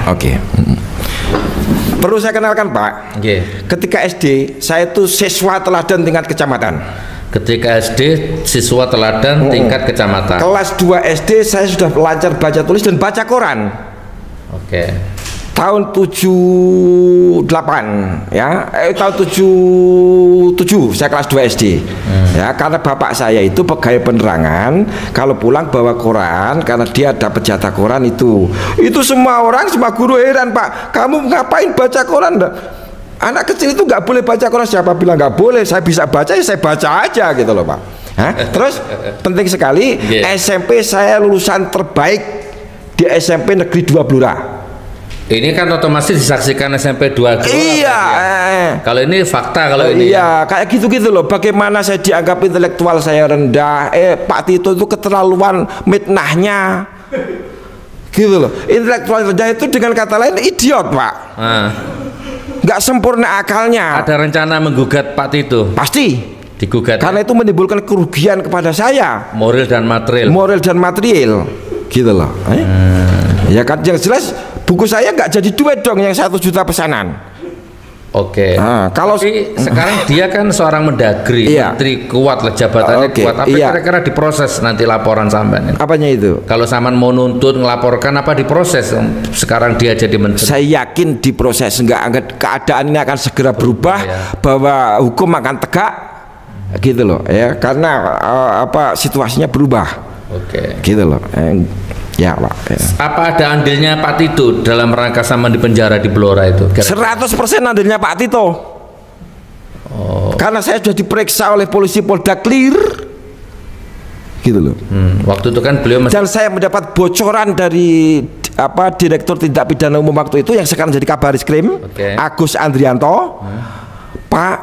Perlu saya kenalkan Pak. Ketika SD saya itu siswa teladan tingkat kecamatan. Ketika SD siswa teladan tingkat kecamatan. Kelas 2 SD saya sudah lancar baca tulis dan baca koran. Tahun 78 ya, tahun 77 saya kelas 2 SD. Ya, karena bapak saya itu pegawai penerangan, kalau pulang bawa koran karena dia dapat jatah koran itu. Itu semua guru heran, Pak. Kamu ngapain baca koran? Anak kecil itu nggak boleh baca koran. Siapa bilang nggak boleh? Saya bisa baca, ya saya baca aja gitu loh, Pak. Terus penting sekali, SMP saya lulusan terbaik di SMP Negeri 2 Blora. Ini kan otomatis disaksikan SMP 2 Gelora. Iya. Kalau ini fakta kalau ini. Iya, kayak gitu-gitu loh. Bagaimana saya dianggap intelektual saya rendah. Pak Tito itu keterlaluan mitnahnya. Gitu loh. Intelektual rendah itu dengan kata lain idiot, Pak. Nggak sempurna akalnya. Ada rencana menggugat Pak Tito? Pasti. Digugat. Karena itu menimbulkan kerugian kepada saya. Moral dan material. Moral dan material. Gitu loh. Ya kan, yang jelas buku saya nggak jadi duit dong yang 1 juta pesanan. Oke. Kalau sekarang dia kan seorang mendagri, menteri kuat lah jabatannya kuat. Tapi kira-kira diproses nanti laporan sampean. Apanya itu? Kalau sampean mau nuntut ngelaporkan apa diproses? Sekarang dia jadi menteri. Saya yakin diproses, nggak keadaan ini akan segera berubah, bahwa hukum akan tegak, gitu loh ya. Karena situasinya berubah. Oke. Gitu loh. Ya Pak. Apa ada andilnya Pak Tito dalam rangka sama di penjara di Blora itu? 100% andilnya Pak Tito. Karena saya sudah diperiksa oleh polisi Polda Clear, gitu loh. Waktu itu kan beliau dan saya mendapat bocoran dari Direktur Tindak Pidana Umum waktu itu yang sekarang jadi Kabaris-Krim, Agus Andrianto. Pak,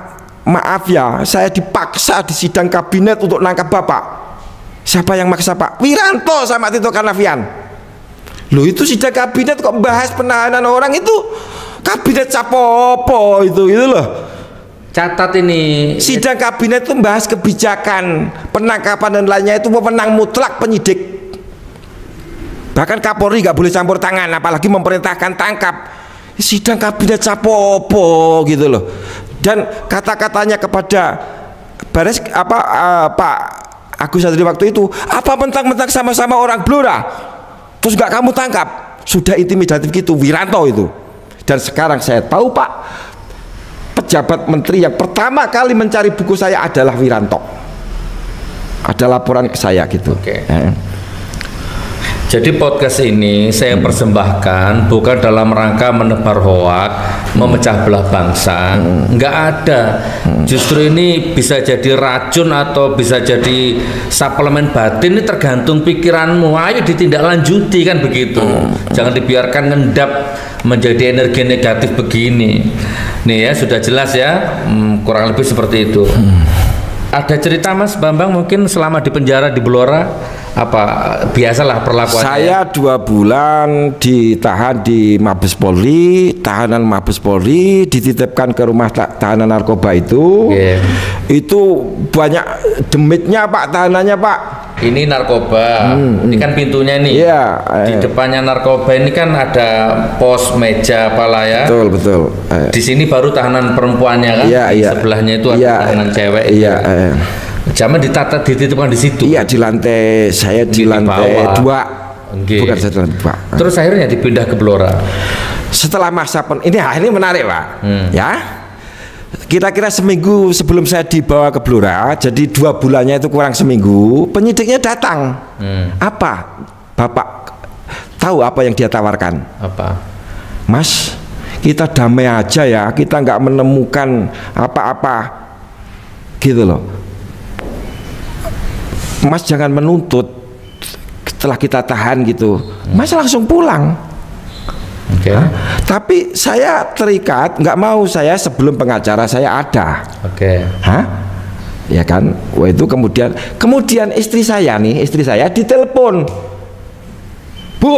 maaf ya, saya dipaksa di sidang kabinet untuk nangkap Bapak. Siapa yang maksa Pak? Wiranto sama Tito Karnavian. Loh, itu sidang kabinet kok bahas penahanan orang, itu kabinet capopo itu loh. Catat ini. Sidang kabinet itu bahas kebijakan penangkapan dan lainnya, itu wewenang mutlak penyidik. Bahkan Kapolri nggak boleh campur tangan, apalagi memerintahkan tangkap. Sidang kabinet capopo gitu loh. Dan kata-katanya kepada Pak Agus Andri waktu itu, apa mentang-mentang sama-sama orang Blora terus nggak kamu tangkap? Sudah intimidatif gitu Wiranto itu. Dan sekarang saya tahu Pak, pejabat menteri yang pertama kali mencari buku saya adalah Wiranto. Ada laporan ke saya gitu. Jadi podcast ini saya persembahkan bukan dalam rangka menebar hoak, memecah belah bangsa, nggak ada. Justru ini bisa jadi racun atau bisa jadi suplemen batin, ini tergantung pikiranmu. Ayo ditindaklanjuti kan begitu. Jangan dibiarkan ngendap menjadi energi negatif begini. Nih ya, sudah jelas ya, kurang lebih seperti itu. Ada cerita Mas Bambang mungkin selama di penjara di Blora? Apa biasalah perlakuannya? Saya 2 bulan ditahan di Mabes Polri, tahanan Mabes Polri, dititipkan ke rumah tahanan narkoba itu. Itu banyak demitnya Pak, tahanannya Pak. Ini narkoba, ini kan pintunya nih. Di depannya narkoba ini kan ada pos meja apalah ya. Betul. Di sini baru tahanan perempuannya kan. Di sebelahnya itu ada tahanan cewek. Jangan dititipkan di situ. Iya, di lantai, saya di lantai 2. Bukan saya di lantai 2. Terus akhirnya dipindah ke Blora. Setelah masa ini menarik Pak. Ya. Kira-kira seminggu sebelum saya dibawa ke Blora, jadi 2 bulannya itu kurang seminggu, penyidiknya datang. Apa? Bapak tahu apa yang dia tawarkan? Apa? Mas, kita damai aja ya, kita nggak menemukan apa-apa, gitu loh. Mas jangan menuntut setelah kita tahan gitu. Mas langsung pulang. Tapi saya terikat, nggak mau, saya sebelum pengacara saya ada. Ya kan? Wah, itu kemudian istri saya ditelepon. Bu,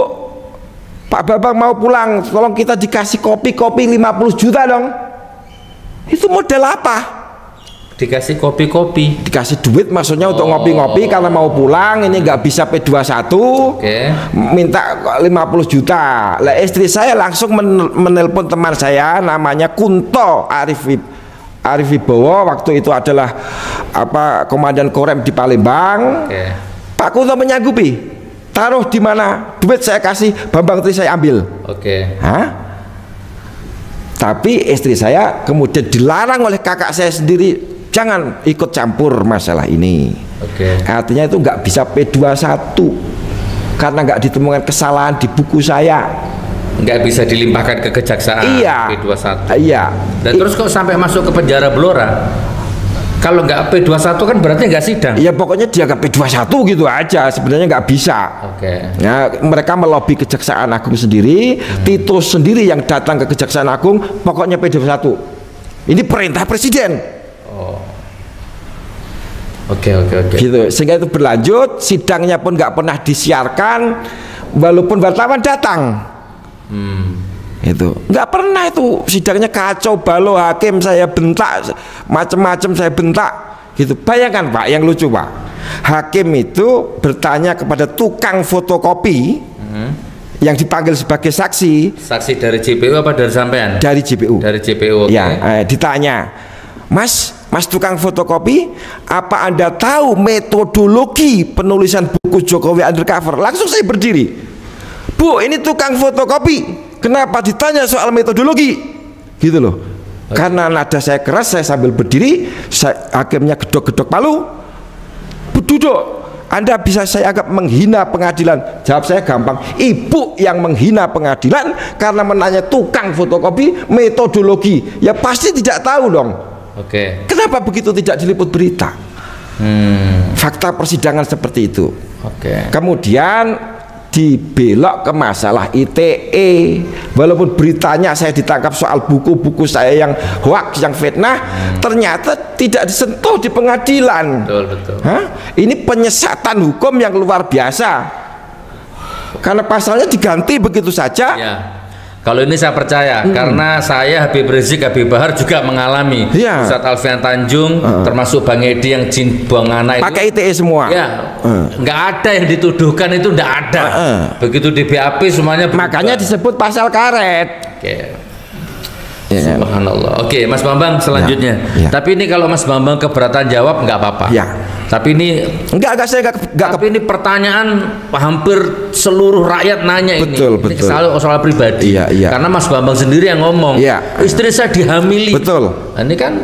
Pak Bambang mau pulang, tolong kita dikasih kopi 50 juta dong. Itu model apa? Dikasih kopi-kopi, dikasih duit maksudnya untuk ngopi-ngopi karena mau pulang, ini nggak bisa P21, minta 50 juta. Lah istri saya langsung menelpon teman saya namanya Kunto Arif Wibowo, waktu itu adalah komandan Korem di Palembang. Pak Kunto menyanggupi, taruh di mana duit saya kasih, Bambang Tri saya ambil. Tapi istri saya kemudian dilarang oleh kakak saya sendiri, jangan ikut campur masalah ini. Artinya itu nggak bisa P21 karena nggak ditemukan kesalahan di buku saya. Nggak bisa dilimpahkan ke kejaksaan. P21. Iya. Dan terus kok sampai masuk ke penjara Blora? Kalau nggak P21 kan berarti nggak sidang. Ya pokoknya dia nggak P21 gitu aja, sebenarnya nggak bisa. Oke. Ya, mereka melobi Kejaksaan Agung sendiri, Tito sendiri yang datang ke Kejaksaan Agung, pokoknya P21. Ini perintah presiden. Oh. Oke. Gitu, sehingga itu berlanjut, sidangnya pun nggak pernah disiarkan, walaupun wartawan datang. Itu nggak pernah, itu sidangnya kacau balau, hakim saya bentak, macam-macam saya bentak gitu. Bayangkan Pak, yang lucu Pak, hakim itu bertanya kepada tukang fotokopi yang dipanggil sebagai saksi dari JPU apa dari sampean? Dari JPU. Dari JPU. Okay. Ya, ditanya, Mas tukang fotokopi, apa Anda tahu metodologi penulisan buku Jokowi Undercover? Langsung saya berdiri, Bu, ini tukang fotokopi, kenapa ditanya soal metodologi? Gitu loh. Karena nada saya keras, saya sambil berdiri, hakimnya gedok-gedok palu, duduk. Anda bisa saya anggap menghina pengadilan. Jawab saya gampang, Ibu yang menghina pengadilan karena menanya tukang fotokopi metodologi. Ya pasti tidak tahu dong. Oke. Kenapa begitu tidak diliput berita? Fakta persidangan seperti itu. Oke. Kemudian dibelok ke masalah ITE, walaupun beritanya saya ditangkap soal buku-buku saya yang hoax, yang fitnah, ternyata tidak disentuh di pengadilan. Betul. Ini penyesatan hukum yang luar biasa, karena pasalnya diganti begitu saja. Ya. Kalau ini saya percaya, karena saya Habib Rizik, Habib Bahar juga mengalami. Ustadz Alfian Tanjung, termasuk Bang Edi yang jin buang anak itu pakai ITE semua. Ya, nggak ada yang dituduhkan, itu nggak ada. Begitu di BAP semuanya berubah. Makanya disebut pasal karet. Oke. Subhanallah. Oke, Mas Bambang selanjutnya. Tapi ini kalau Mas Bambang keberatan jawab nggak apa-apa. Tapi ini saya tapi ini pertanyaan hampir seluruh rakyat nanya ini. Ini soal pribadi. Karena Mas Bambang sendiri yang ngomong. Istri saya dihamili. Betul. Nah, ini kan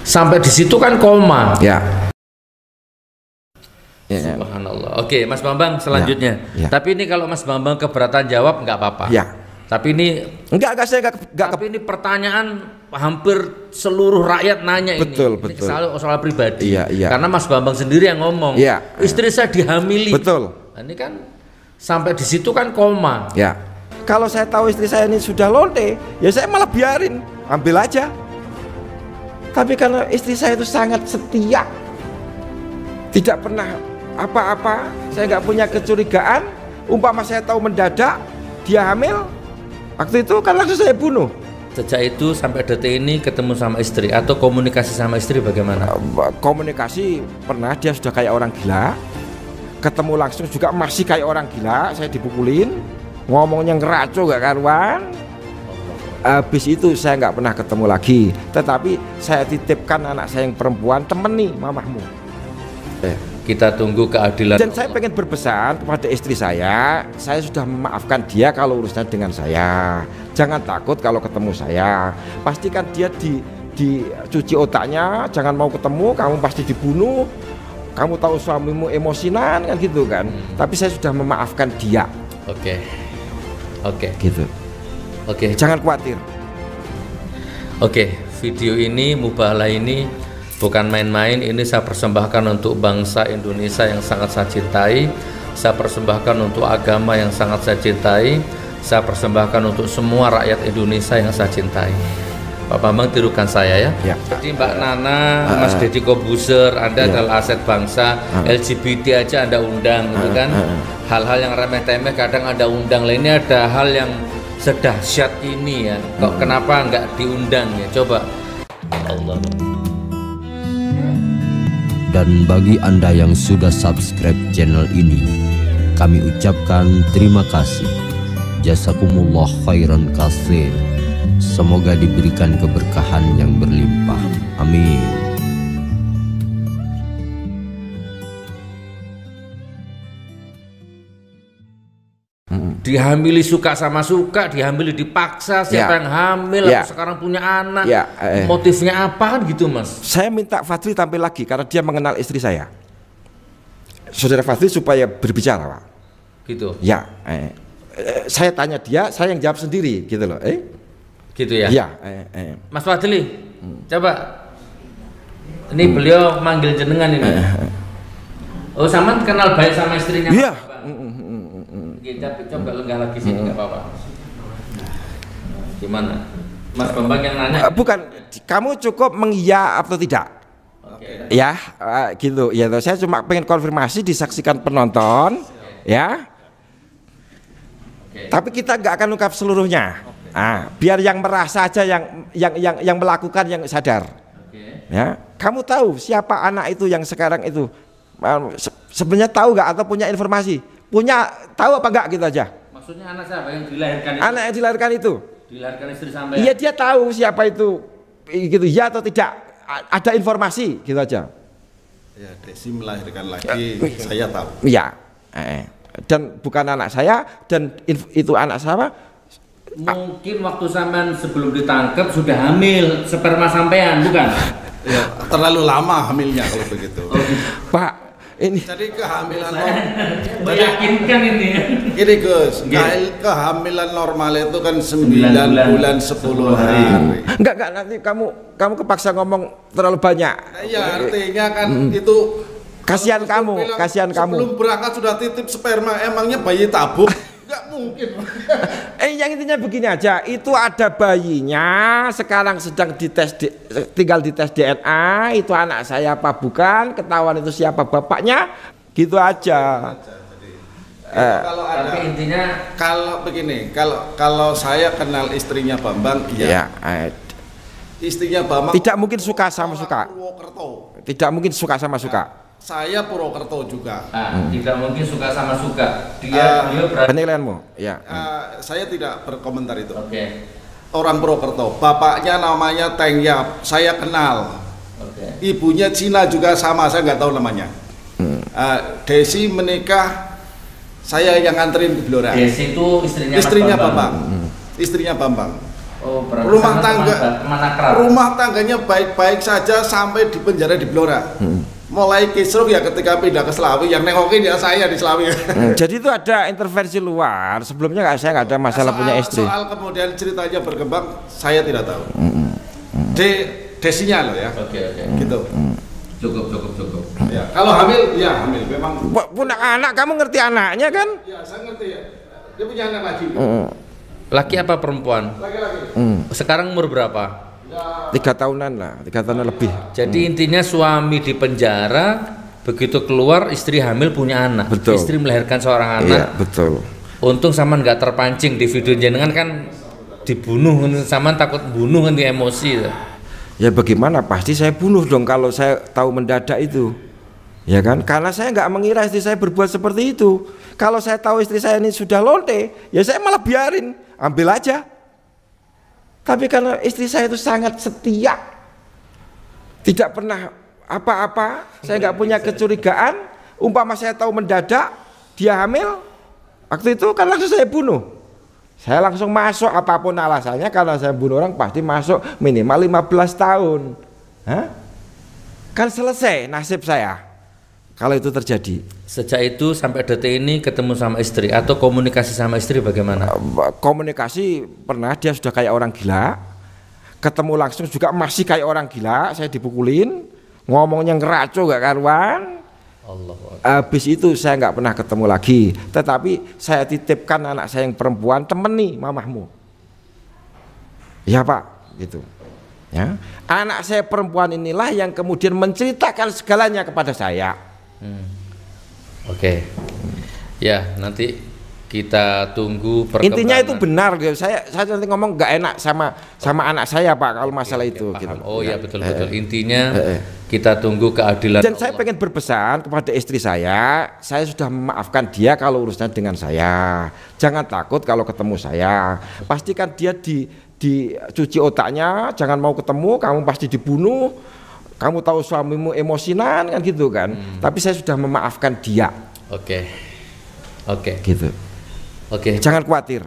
sampai di situ kan koma. Subhanallah. Oke, Mas Bambang selanjutnya. Tapi ini kalau Mas Bambang keberatan jawab nggak apa-apa. Tapi ini tapi ini pertanyaan hampir seluruh rakyat nanya ini. Ini soal pribadi. Karena Mas Bambang sendiri yang ngomong. Istri saya dihamili. Nah, ini kan sampai di situ kan koma. Kalau saya tahu istri saya ini sudah lonte, ya saya malah biarin, ambil aja. Tapi karena istri saya itu sangat setia, tidak pernah apa-apa, saya nggak punya kecurigaan. Umpama saya tahu mendadak dia hamil, waktu itu kan langsung saya bunuh. Sejak itu sampai detik ini ketemu sama istri atau komunikasi sama istri bagaimana? Komunikasi pernah, dia sudah kayak orang gila. Ketemu langsung juga masih kayak orang gila, saya dipukulin, ngomongnya ngeraco gak karuan. Habis itu saya nggak pernah ketemu lagi. Tetapi saya titipkan anak saya yang perempuan, temeni mamahmu. Kita tunggu keadilan. Dan saya pengen berpesan kepada istri saya sudah memaafkan dia kalau urusan dengan saya. Jangan takut kalau ketemu saya. Pastikan dia dicuci otaknya, jangan mau ketemu, kamu pasti dibunuh. Kamu tahu suamimu emosinan kan gitu kan. Tapi saya sudah memaafkan dia. Oke. Gitu. Jangan khawatir. Video ini, mubahalah ini bukan main-main. Ini saya persembahkan untuk bangsa Indonesia yang sangat saya cintai. Saya persembahkan untuk agama yang sangat saya cintai. Saya persembahkan untuk semua rakyat Indonesia yang saya cintai. Pak Bambang tirukan saya ya. Jadi Mbak Nana, Mas Deddy Kobuser, Anda adalah aset bangsa. LGBT aja Anda undang gitu kan. Hal-hal yang remeh-temeh kadang Anda undang. Ini ada hal yang sedahsyat ini ya. Kok kenapa nggak diundang ya? Coba. Allah. Dan bagi Anda yang sudah subscribe channel ini, kami ucapkan terima kasih. Jazakumullah khairan katsir. Semoga diberikan keberkahan yang berlimpah. Amin. Dihamili suka sama suka, dihamili dipaksa, siapa yang hamil, sekarang punya anak, motifnya apa kan gitu Mas? Saya minta Fadli tampil lagi karena dia mengenal istri saya. Saudara Fadli supaya berbicara Pak. Gitu? Saya tanya dia, saya yang jawab sendiri gitu loh. Gitu ya? Mas Fadli, coba. Ini beliau manggil jenengan ini. Oh, Saman kenal baik sama istrinya? Iya. Coba lenggah lagi sini, nggak apa-apa. Gimana? Mas Bambang yang nanya? Bukan, kamu cukup mengiya atau tidak? Okay. Ya, gitu. Ya, saya cuma pengen konfirmasi disaksikan penonton, ya. Okay. Tapi kita nggak akan ungkap seluruhnya. Biar yang merasa aja yang melakukan yang sadar. Okay. Ya, kamu tahu siapa anak itu yang sekarang itu? Sebenarnya tahu nggak atau punya informasi? Punya, tahu apa enggak gitu aja? Maksudnya anak siapa yang dilahirkan itu? Anak yang dilahirkan itu? Dilahirkan istri sampai. Iya, dia tahu siapa itu, gitu ya atau tidak? Ada informasi gitu aja. Ya, Desi melahirkan lagi, saya tahu. Iya, dan bukan anak saya, dan itu anak saya. Mungkin waktu sampean sebelum ditangkap sudah hamil sperma sampean, bukan? Ya, terlalu lama hamilnya kalau begitu. Pak, ini Jadi kehamilan meyakinkan ini. Ini Gus, kehamilan normal itu kan 9 bulan 10 hari. enggak nanti kamu kepaksa ngomong terlalu banyak. Ya artinya kan itu Kasihan kamu, bilang, kasihan kamu. Sebelum berangkat sudah titip sperma, emangnya bayi tabung? Enggak mungkin. Yang intinya begini aja, itu ada bayinya sekarang sedang tinggal dites DNA, itu anak saya apa bukan, ketahuan itu siapa bapaknya, gitu aja. Kalau ada, Tapi intinya kalau begini, kalau saya kenal istrinya Bambang, iya. Istrinya Bambang Tidak mungkin suka sama suka. Purwokerto. Tidak mungkin suka sama suka. Saya Purwokerto juga. tidak mungkin suka sama suka. Beliau berarti. Penilaianmu, ya. Saya tidak berkomentar itu. Oke. Orang Purwokerto, bapaknya namanya Teng Yap, saya kenal. Oke. Ibunya Cina juga sama, saya nggak tahu namanya. Desi menikah, saya yang nganterin ke Blora. Desi itu Istrinya Bambang. Istrinya Bambang. Oh, berarti Rumah sama tangga, teman akrab. rumah tangganya baik-baik saja sampai di penjara di Blora. Mulai kisruh ya ketika pindah ke Selawi, yang nengokin ya saya di Selawi. Jadi itu ada intervensi luar. Sebelumnya saya nggak ada masalah punya istri. Soal kemudian ceritanya berkembang, saya tidak tahu. Desinya loh ya. Oke. Gitu. Cukup. Ya, kalau hamil, ya hamil. Memang. Punya anak, kamu ngerti anaknya kan? Ya, saya ngerti ya. Dia punya anak lagi. Laki apa perempuan? Laki-laki. Sekarang umur berapa? 3 tahunan lah, 3 tahunan lebih. Jadi intinya suami di penjara, begitu keluar istri hamil punya anak. Betul. Istri melahirkan seorang anak. Iya, betul. Untung Saman nggak terpancing di video jenengan kan dibunuh, Saman takut bunuh nanti emosi. Ya bagaimana, pasti saya bunuh dong kalau saya tahu mendadak itu. Ya kan, karena saya nggak mengira istri saya berbuat seperti itu. Kalau saya tahu istri saya ini sudah lonte, ya saya malah biarin, ambil aja. Tapi karena istri saya itu sangat setia, tidak pernah apa-apa, saya nggak punya kecurigaan. Umpama saya tahu mendadak dia hamil, waktu itu kan langsung saya bunuh. Saya langsung masuk apapun alasannya, karena saya bunuh orang pasti masuk minimal 15 tahun. Kan selesai nasib saya kalau itu terjadi. Sejak itu sampai detik ini ketemu sama istri atau komunikasi sama istri bagaimana? Komunikasi pernah, dia sudah kayak orang gila. Ketemu langsung juga masih kayak orang gila, saya dipukulin, ngomongnya ngeraco gak karuan. Habis itu saya nggak pernah ketemu lagi. Tetapi saya titipkan anak saya yang perempuan, temeni mamahmu. Ya Pak, gitu. Ya. Anak saya perempuan inilah yang kemudian menceritakan segalanya kepada saya. Oke. Ya, nanti kita tunggu perkembangan. Intinya itu benar, saya nanti ngomong nggak enak sama anak saya Pak kalau masalah itu. Paham. Gitu. Oh ya betul. Intinya kita tunggu keadilan. Dan saya pengen berpesan kepada istri saya sudah memaafkan dia kalau urusannya dengan saya. Jangan takut kalau ketemu saya. Pastikan dia dicuci otaknya, jangan mau ketemu, kamu pasti dibunuh. Kamu tahu suamimu emosinan kan gitu kan. Tapi saya sudah memaafkan dia. Oke. Gitu. Oke. Jangan khawatir.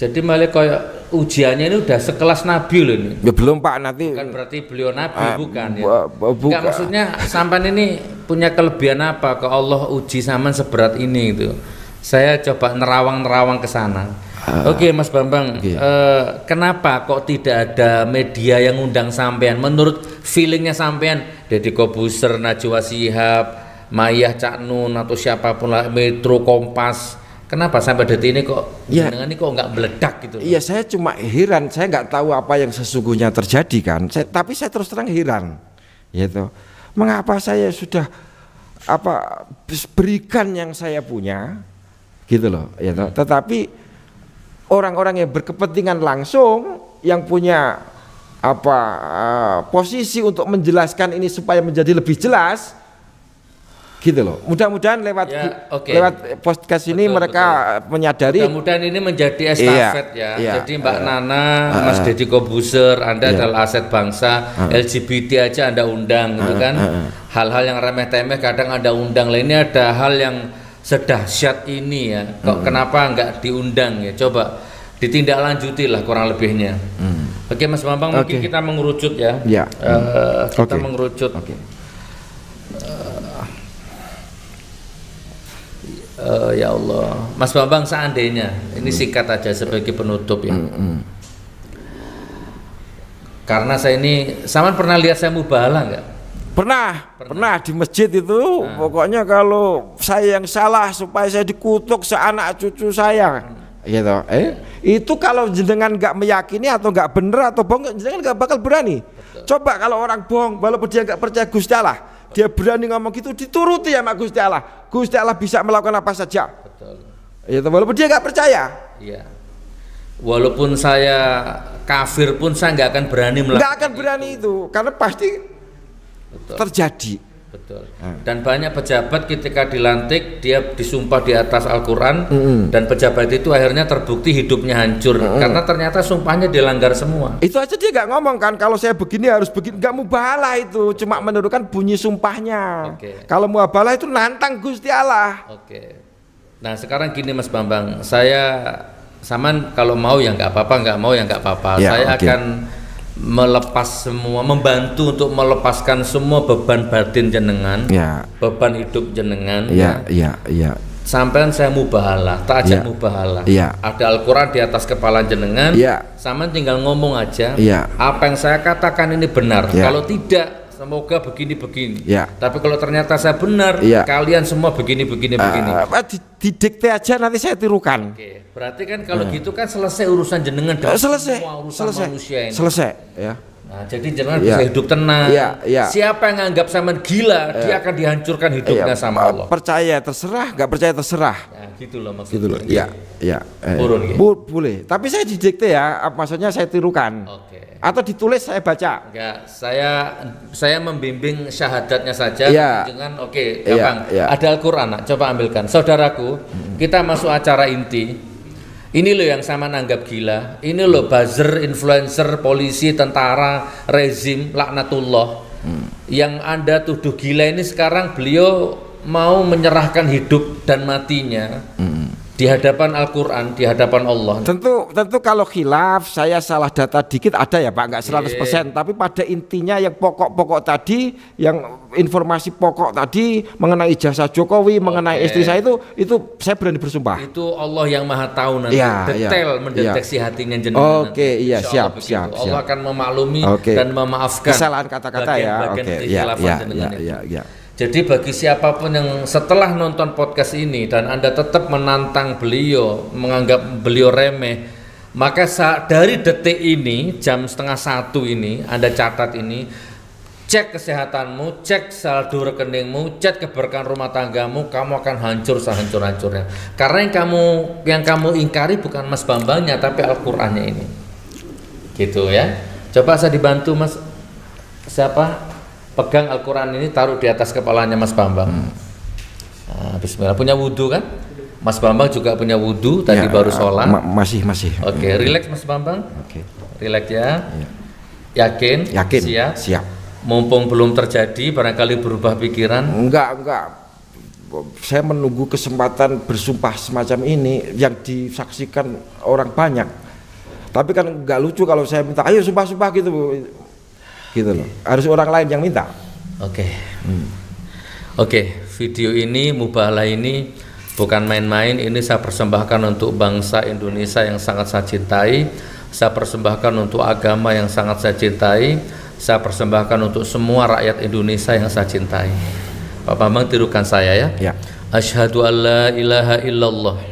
Jadi malah kayak ujiannya ini udah sekelas nabi loh ini. Ya belum Pak, nanti. Bukan berarti beliau nabi, bukan ya. Bukan. Enggak, maksudnya sampan ini punya kelebihan apa ke Allah uji sampan seberat ini gitu. Saya coba nerawang ke sana. Oke, Mas Bambang, kenapa kok tidak ada media yang undang sampean? Menurut feelingnya sampean, Deddy Kobuser, Najwa Shihab, Mayah, Cak Nun atau siapapun lah, Metro, Kompas, kenapa sampai detik ini kok jenengan ini kok nggak meledak gitu? Iya, saya cuma heran, saya nggak tahu apa yang sesungguhnya terjadi kan. Tapi saya terus terang heran, gitu. Mengapa saya sudah berikan yang saya punya, gitu loh, gitu. Tetapi orang-orang yang berkepentingan langsung yang punya posisi untuk menjelaskan ini supaya menjadi lebih jelas, gitu loh. Mudah-mudahan lewat podcast ini mereka menyadari. Mudah-mudahan ini menjadi estafet Jadi Mbak Nana, Mas Deddy Kobuser, Anda adalah aset bangsa, LGBT aja Anda undang, gitu kan? Hal-hal yang remeh-temeh kadang Anda undang. Lah ini ada hal yang sedahsyat ini ya, kok kenapa nggak diundang ya? Coba ditindaklanjuti lah kurang lebihnya. Oke Mas Bambang, mungkin kita mengerucut ya. Kita mengerucut. Ya Allah, Mas Bambang, seandainya ini singkat aja sebagai penutup ya. Karena saya ini, Saman pernah lihat saya mubahalah nggak? Pernah di masjid itu. Pokoknya kalau saya yang salah supaya saya dikutuk seanak cucu saya, gitu. Itu kalau jenengan nggak meyakini atau nggak bener atau bohong, jenengan nggak bakal berani. Coba kalau orang bohong, walaupun dia nggak percaya Gusti Allah, dia berani ngomong gitu, dituruti sama Gusti Allah. Gusti Allah bisa melakukan apa saja. Itu walaupun dia nggak percaya. Iya. Walaupun saya kafir pun saya nggak akan berani melakukan. Nggak akan berani itu, karena pasti terjadi. Betul. Dan banyak pejabat ketika dilantik dia disumpah di atas Al-Quran, dan pejabat itu akhirnya terbukti hidupnya hancur karena ternyata sumpahnya dilanggar semua. Itu aja dia nggak ngomong kan, kalau saya begini harus begini, nggak mubahalah itu, cuma menurunkan bunyi sumpahnya. Kalau mubahalah itu nantang Gusti Allah. Nah sekarang gini Mas Bambang, saya Saman kalau mau ya nggak apa-apa, nggak mau ya nggak apa-apa. Saya akan melepas semua, membantu untuk melepaskan semua beban batin jenengan, beban hidup jenengan. Sampai saya mubahalah, tak ajak mubahalah. Ada Al-Quran di atas kepala jenengan. Sama tinggal ngomong aja. Apa yang saya katakan ini benar. Kalau tidak, semoga begini-begini. Tapi kalau ternyata saya benar, kalian semua begini-begini. Didikte aja, nanti saya tirukan. Berarti kan kalau gitu kan selesai urusan jenengan dan semua urusan manusia ini. Nah, jadi jenengan bisa hidup tenang. Siapa yang anggap sama gila, dia akan dihancurkan hidupnya sama Allah. Percaya terserah, nggak percaya terserah. Gitu loh maksudnya. Boleh. Tapi saya didikte ya, maksudnya saya tirukan. Atau ditulis saya baca. Enggak, saya membimbing syahadatnya saja. Jangan gampang. Ada Al-Quran, coba ambilkan. Saudaraku, kita masuk acara inti. Ini loh yang sama nanggap gila. Ini loh buzzer, influencer, polisi, tentara, rezim, laknatullah. Yang Anda tuduh gila ini sekarang beliau mau menyerahkan hidup dan matinya di hadapan Al-Quran, di hadapan Allah. Tentu kalau khilaf, saya salah data dikit ada ya Pak, nggak 100%. Tapi pada intinya yang pokok-pokok tadi, yang informasi pokok tadi mengenai ijazah Jokowi, mengenai istri saya itu saya berani bersumpah. Itu Allah yang maha tahu nanti, detail mendeteksi hatinya jenengan. Siap. Allah akan memaklumi dan memaafkan kesalahan kata-kata ya. Jadi bagi siapapun yang setelah nonton podcast ini dan Anda tetap menantang beliau, menganggap beliau remeh, maka dari detik ini, jam 12:30 ini, Anda catat ini, cek kesehatanmu, cek saldo rekeningmu, cek keberkahan rumah tanggamu, kamu akan hancur sehancur-hancurnya. Karena yang kamu ingkari bukan Mas Bambangnya, tapi Al-Qur'annya ini. Gitu ya. Coba saya dibantu Mas, siapa? Pegang Al-Quran ini, taruh di atas kepalanya Mas Bambang. Nah, bismillah. Punya wudhu kan? Mas Bambang juga punya wudhu, tadi baru sholat. Masih. Relax Mas Bambang. Relax ya. Yakin? Siap. Mumpung belum terjadi, barangkali berubah pikiran. Enggak. Saya menunggu kesempatan bersumpah semacam ini yang disaksikan orang banyak. Tapi kan nggak lucu kalau saya minta, ayo sumpah-sumpah gitu loh. Harus orang lain yang minta. Oke, video ini mubahalah ini Bukan main-main, ini saya persembahkan untuk bangsa Indonesia yang sangat saya cintai. Saya persembahkan untuk agama yang sangat saya cintai. Saya persembahkan untuk semua rakyat Indonesia yang saya cintai. Pak Bambang tirukan saya ya. Ya. Asyhadu an la ilaha illallah.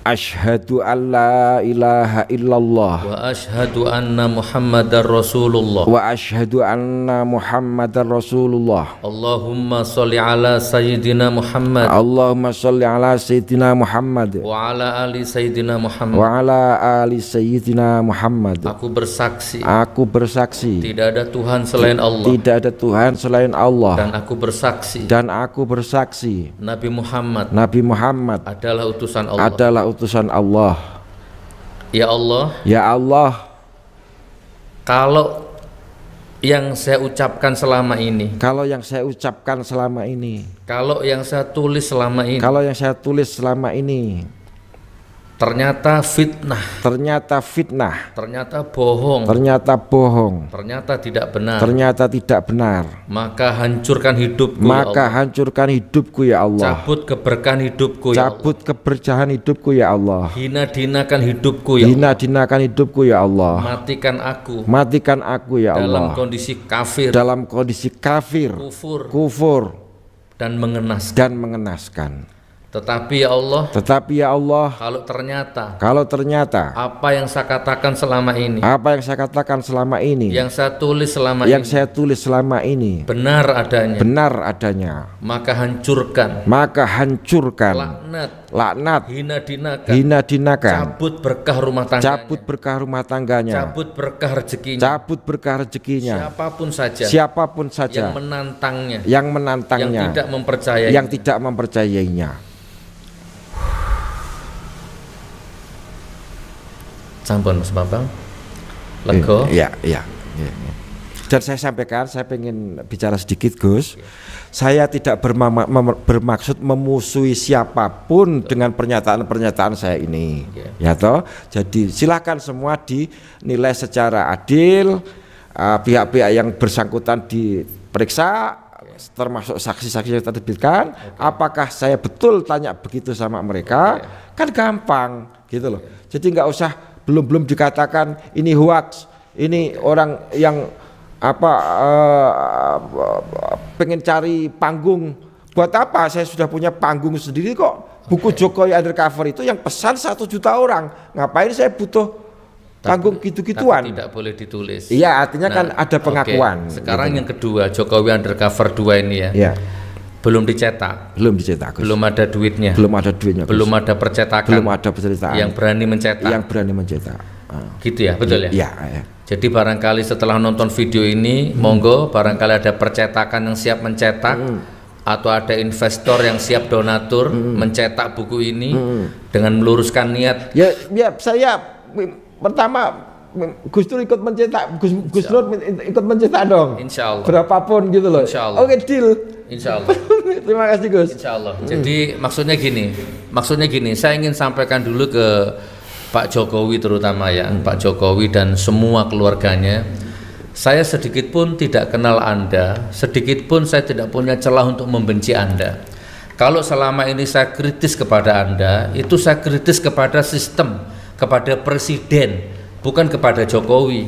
Asyhadu an la ilaha illallah. Wa asyhadu anna Muhammadar Rasulullah. Wa asyhadu anna Muhammadar Rasulullah. Allahumma sholli ala Sayyidina Muhammad. Allahumma sholli ala Sayyidina Muhammad. Wa ala ali Sayyidina Muhammad. Wa ala ali Sayyidina Muhammad. Aku bersaksi. Aku bersaksi. Tidak ada Tuhan selain Allah. Tidak ada Tuhan selain Allah. Dan aku bersaksi. Dan aku bersaksi. Nabi Muhammad. Nabi Muhammad adalah utusan Allah. Adalah utusan Allah. Ya Allah. Ya Allah. Kalau yang saya ucapkan selama ini. Kalau yang saya ucapkan selama ini. Kalau yang saya tulis selama ini. Kalau yang saya tulis selama ini. Ternyata fitnah. Ternyata fitnah. Ternyata bohong. Ternyata bohong. Ternyata tidak benar. Ternyata tidak benar. Maka hancurkan hidupku. Maka ya Allah. hancurkan hidupku ya Allah. Cabut keberkahan hidupku ya Allah. Cabut keberkahan hidupku ya Allah. Hina-dinakan hidupku ya Allah. Hina-dinakan hidupku ya Allah. Matikan aku. Matikan aku ya Allah. Dalam kondisi kafir. Dalam kondisi kafir. Kufur. Dan mengenaskan. Dan mengenaskan. Tetapi ya Allah. Tetapi ya Allah. Kalau ternyata. Apa yang saya katakan selama ini. Apa yang saya katakan selama ini. Yang saya tulis selama ini. Yang saya tulis selama ini. Benar adanya. Benar adanya. Maka hancurkan. Maka hancurkan. Laknat. Hina-dinakan. Cabut berkah rumah tangganya. Cabut berkah rumah tangganya. Cabut berkah rezekinya. Cabut berkah rezekinya. Siapapun saja. Yang menantangnya. Yang tidak mempercayainya. Yang tidak mempercayainya. Sampun Mas Bambang. Lego. Iya. Dan saya sampaikan, saya pengen bicara sedikit Gus. Saya tidak bermaksud memusuhi siapapun dengan pernyataan-pernyataan saya ini. Ya toh. Jadi silakan semua dinilai secara adil. Pihak-pihak yang bersangkutan diperiksa, termasuk saksi-saksi yang terbitkan. Apakah saya betul tanya begitu sama mereka? Kan gampang gitu loh. Jadi nggak usah belum dikatakan ini hoax, ini orang yang pengen cari panggung. Buat apa? Saya sudah punya panggung sendiri kok. Buku Jokowi Undercover itu yang pesan 1 juta orang. Ngapain saya butuh panggung gitu-gituan? Tidak boleh ditulis. Iya, artinya kan ada pengakuan. Sekarang gitu. Yang kedua, Jokowi Undercover 2 ini ya. Belum dicetak. Belum dicetak. Belum ada duitnya. Belum ada duitnya. Belum ada percetakan. Belum ada percetakan. Yang berani mencetak. Yang berani mencetak. Gitu ya, betul ya? Iya. Jadi barangkali setelah nonton video ini, monggo barangkali ada percetakan yang siap mencetak atau ada investor yang siap donatur mencetak buku ini dengan meluruskan niat. Ya, saya pertama Gus Dur ikut mencetak, Gus Dur ikut mencetak dong. Insya Allah. Berapapun gitu loh. Insya Allah. Oke, deal. Insya Allah. Terima kasih Gus. Insya Allah. Jadi maksudnya gini, saya ingin sampaikan dulu ke Pak Jokowi terutama ya, Pak Jokowi dan semua keluarganya. Saya sedikit pun tidak kenal Anda, sedikit pun saya tidak punya celah untuk membenci Anda. Kalau selama ini saya kritis kepada Anda, itu saya kritis kepada sistem, kepada presiden, bukan kepada Jokowi.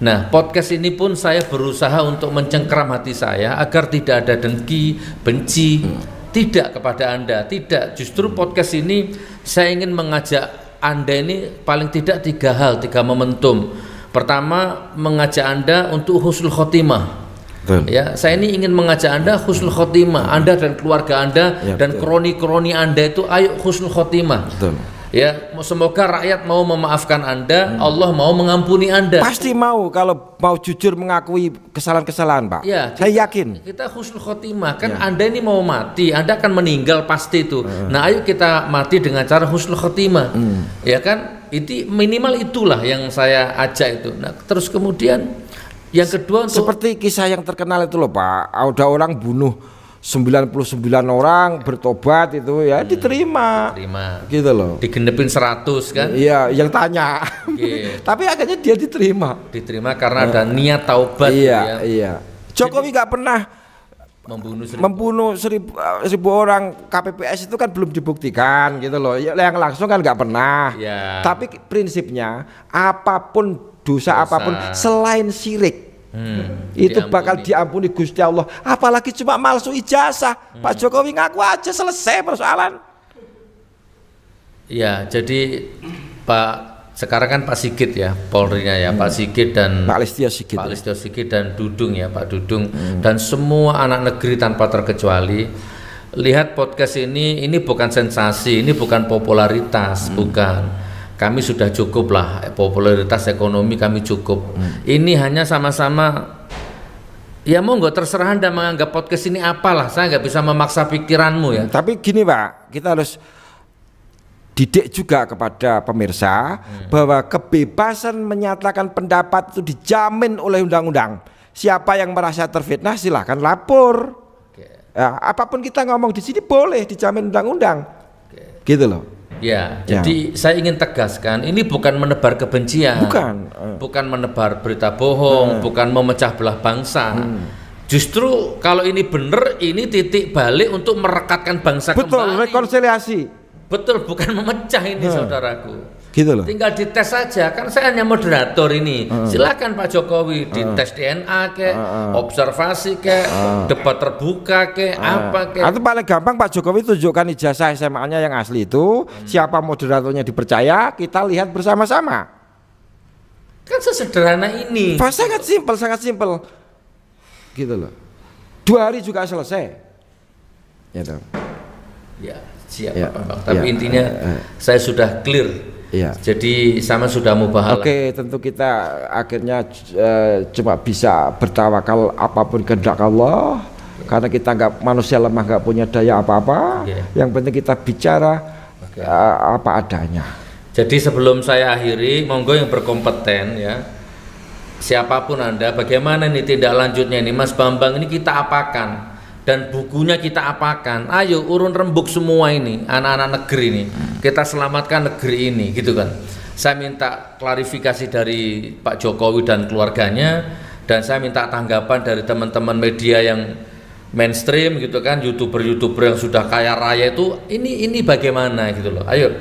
Nah, podcast ini pun saya berusaha untuk mencengkeram hati saya agar tidak ada dengki, benci, tidak kepada Anda, tidak. Justru podcast ini saya ingin mengajak Anda ini paling tidak 3 momentum. Pertama, mengajak Anda untuk husnul khotimah. Ya, saya ini ingin mengajak Anda husnul khotimah, Anda dan keluarga Anda dan kroni-kroni Anda itu ayo husnul khotimah. Ya, semoga rakyat mau memaafkan Anda, Allah mau mengampuni Anda. Pasti mau kalau mau jujur mengakui kesalahan-kesalahan, Pak. Ya, saya yakin. Kita husnul khotimah kan Anda ini mau mati, Anda akan meninggal pasti itu. Nah, ayo kita mati dengan cara husnul khotimah. Ya kan? Itu minimal itulah yang saya ajak itu. Nah, terus kemudian yang kedua untuk seperti kisah yang terkenal itu loh, Pak. Ada orang bunuh 99 orang bertobat itu ya diterima gitu loh, digenepin 100 kan, iya yang tanya tapi akhirnya dia diterima karena ada niat taubat. Iya Jokowi nggak pernah membunuh 1000 orang KPPS itu kan belum dibuktikan gitu loh. Yang langsung kan nggak pernah. Ya. Tapi prinsipnya apapun dosa apapun selain syirik itu bakal diampuni Gusti Allah. Apalagi cuma palsu ijazah. Pak Jokowi ngaku aja selesai persoalan. Ya, jadi sekarang kan Pak Sigit ya, Polri-nya ya, Pak Sigit dan Pak Listio Sigit dan Dudung ya, Pak Dudung dan semua anak negeri tanpa terkecuali. Lihat podcast ini bukan sensasi, ini bukan popularitas, bukan. Kami sudah cukup lah, popularitas ekonomi kami cukup. Ini hanya sama-sama ya monggo terserah Anda menganggap podcast ini apalah, saya nggak bisa memaksa pikiranmu ya. Tapi gini Pak, kita harus didik juga kepada pemirsa bahwa kebebasan menyatakan pendapat itu dijamin oleh undang-undang. Siapa yang merasa terfitnah silahkan lapor. Ya, apapun kita ngomong di sini boleh dijamin undang-undang. Gitu loh. Ya, jadi saya ingin tegaskan ini bukan menebar kebencian, bukan menebar berita bohong, bukan memecah belah bangsa. Justru kalau ini benar, ini titik balik untuk merekatkan bangsa kembali. Betul, rekonsiliasi. Betul, bukan memecah ini saudaraku. Gitu loh. Tinggal dites saja, kan saya hanya moderator ini. Silakan Pak Jokowi dites DNA ke, observasi ke, debat terbuka ke, apa ke. Atau paling gampang Pak Jokowi tunjukkan ijazah SMA-nya yang asli itu, siapa moderatornya dipercaya, kita lihat bersama-sama. Kan sesederhana ini. Sangat simpel. Gitu loh. 2 hari juga selesai. Gitu. Ya, siap Pak Bambang. Tapi intinya saya sudah clear. Ya. Jadi sama sudah mubahalah. Oke, tentu kita akhirnya cuma bisa bertawakal apapun kehendak Allah, karena kita manusia lemah, nggak punya daya apa-apa. Yang penting kita bicara apa adanya. Jadi sebelum saya akhiri, monggo yang berkompeten ya, siapapun Anda, bagaimana nih tindak lanjutnya ini Mas Bambang ini kita apakan? Dan bukunya kita apakan? Ayo urun rembuk semua ini anak-anak negeri ini, kita selamatkan negeri ini gitu kan. Saya minta klarifikasi dari Pak Jokowi dan keluarganya, dan saya minta tanggapan dari teman-teman media yang mainstream gitu kan, youtuber yang sudah kaya raya itu, ini bagaimana gitu loh. Ayo,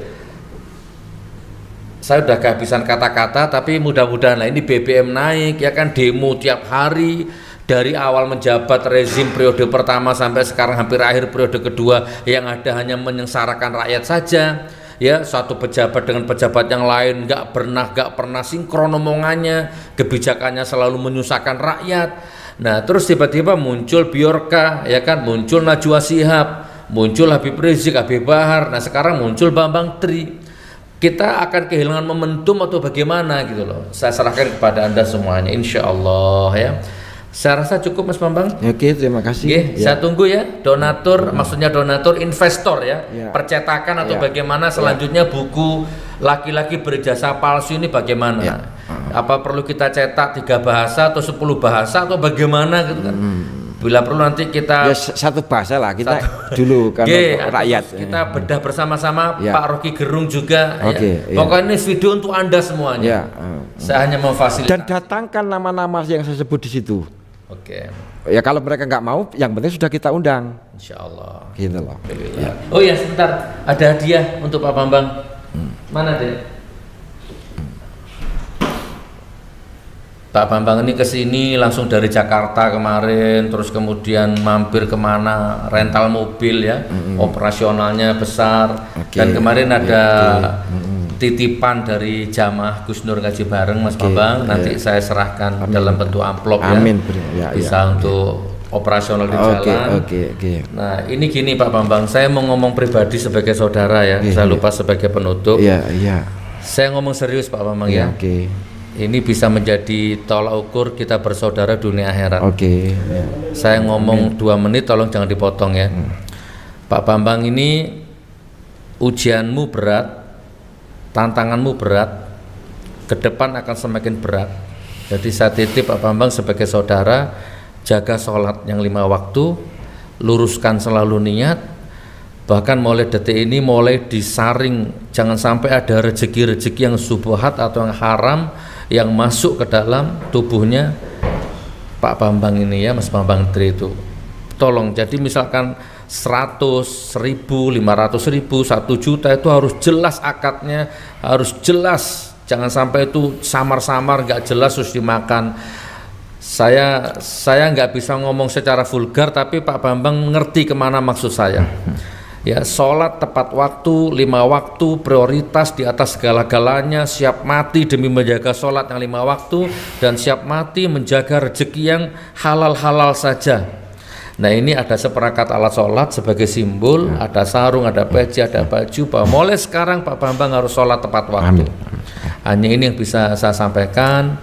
saya udah kehabisan kata-kata, tapi mudah-mudahan lah ini BBM naik ya kan, demo tiap hari. Dari awal menjabat rezim periode pertama sampai sekarang hampir akhir periode kedua, yang ada hanya menyengsarakan rakyat saja ya. Satu pejabat dengan pejabat yang lain nggak pernah sinkron omongannya, kebijakannya selalu menyusahkan rakyat. Nah terus tiba-tiba muncul Biorka ya kan, muncul Najwa Shihab, muncul Habib Rizik, Habib Bahar, nah sekarang muncul Bambang Tri. Kita akan kehilangan momentum atau bagaimana gitu loh. Saya serahkan kepada Anda semuanya insya Allah ya. Saya rasa cukup Mas Bambang. Oke, terima kasih. Saya tunggu ya donatur, maksudnya donatur investor ya, percetakan atau bagaimana selanjutnya buku laki-laki berijazah palsu ini bagaimana? Apa perlu kita cetak 3 bahasa atau 10 bahasa atau bagaimana gitu kan? Bila perlu nanti kita satu bahasa lah kita dulu kan rakyat. Kita bedah bersama-sama Pak Rocky Gerung juga. Pokoknya ini video untuk Anda semuanya. Saya hanya memfasilitasi. Dan datangkan nama-nama yang saya sebut di situ. Ya kalau mereka nggak mau, yang penting sudah kita undang. Insya Allah. Gitu loh. Oh ya sebentar, ada hadiah untuk Pak Bambang. Mana deh? Pak Bambang ini kesini langsung dari Jakarta kemarin, terus kemudian mampir kemana, rental mobil ya, operasionalnya besar. Dan kemarin ada titipan dari jamaah Gus Nur Ngaji Bareng Mas Bambang, nanti saya serahkan dalam bentuk amplop ya, bisa untuk operasional di jalan. Nah ini gini Pak Bambang, saya mau ngomong pribadi sebagai saudara ya, saya lupa sebagai penutup. Saya ngomong serius Pak Bambang ya. Ini bisa menjadi tolak ukur kita bersaudara dunia akhirat. Saya ngomong 2 menit, tolong jangan dipotong ya. Pak Bambang ini ujianmu berat, tantanganmu berat, ke depan akan semakin berat. Jadi saya titip Pak Bambang sebagai saudara, jaga sholat yang 5 waktu, luruskan selalu niat, bahkan mulai detik ini mulai disaring, jangan sampai ada rezeki-rezeki yang subuhat atau yang haram yang masuk ke dalam tubuhnya Pak Bambang ini ya, Mas Bambang Tri itu. tolong. Jadi misalkan 100, 1000, 500.000, 1 juta itu harus jelas akadnya, harus jelas. Jangan sampai itu samar-samar nggak jelas terus dimakan. Saya nggak bisa ngomong secara vulgar, tapi Pak Bambang ngerti kemana maksud saya. Ya, sholat tepat waktu, 5 waktu, prioritas di atas segala-galanya, siap mati demi menjaga sholat yang 5 waktu, dan siap mati menjaga rezeki yang halal-halal saja. Nah, ini ada seperangkat alat sholat sebagai simbol, ada sarung, ada peci, ada baju, bahwa mulai sekarang Pak Bambang harus sholat tepat waktu. Hanya ini yang bisa saya sampaikan.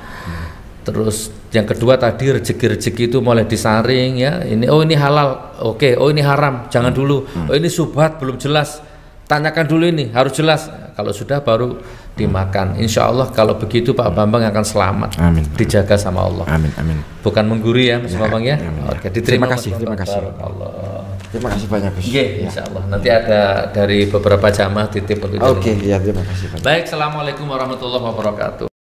Terus yang kedua tadi rezeki-rezeki itu mulai disaring ya. Ini oh ini halal, oke. Oh ini haram, jangan dulu. Oh ini subhat, belum jelas. Tanyakan dulu ini, harus jelas. Kalau sudah baru dimakan. Insya Allah kalau begitu Pak Bambang akan selamat. Amin. Dijaga sama Allah. Amin. Amin. Bukan mengguri ya Mas Bambang ya. Oke, diterima. Terima kasih. Allah. Terima kasih banyak Gus. Insya Allah. Nanti ada dari beberapa jamaah titip untuk Oke, ya terima kasih banyak. Baik, assalamualaikum warahmatullahi wabarakatuh.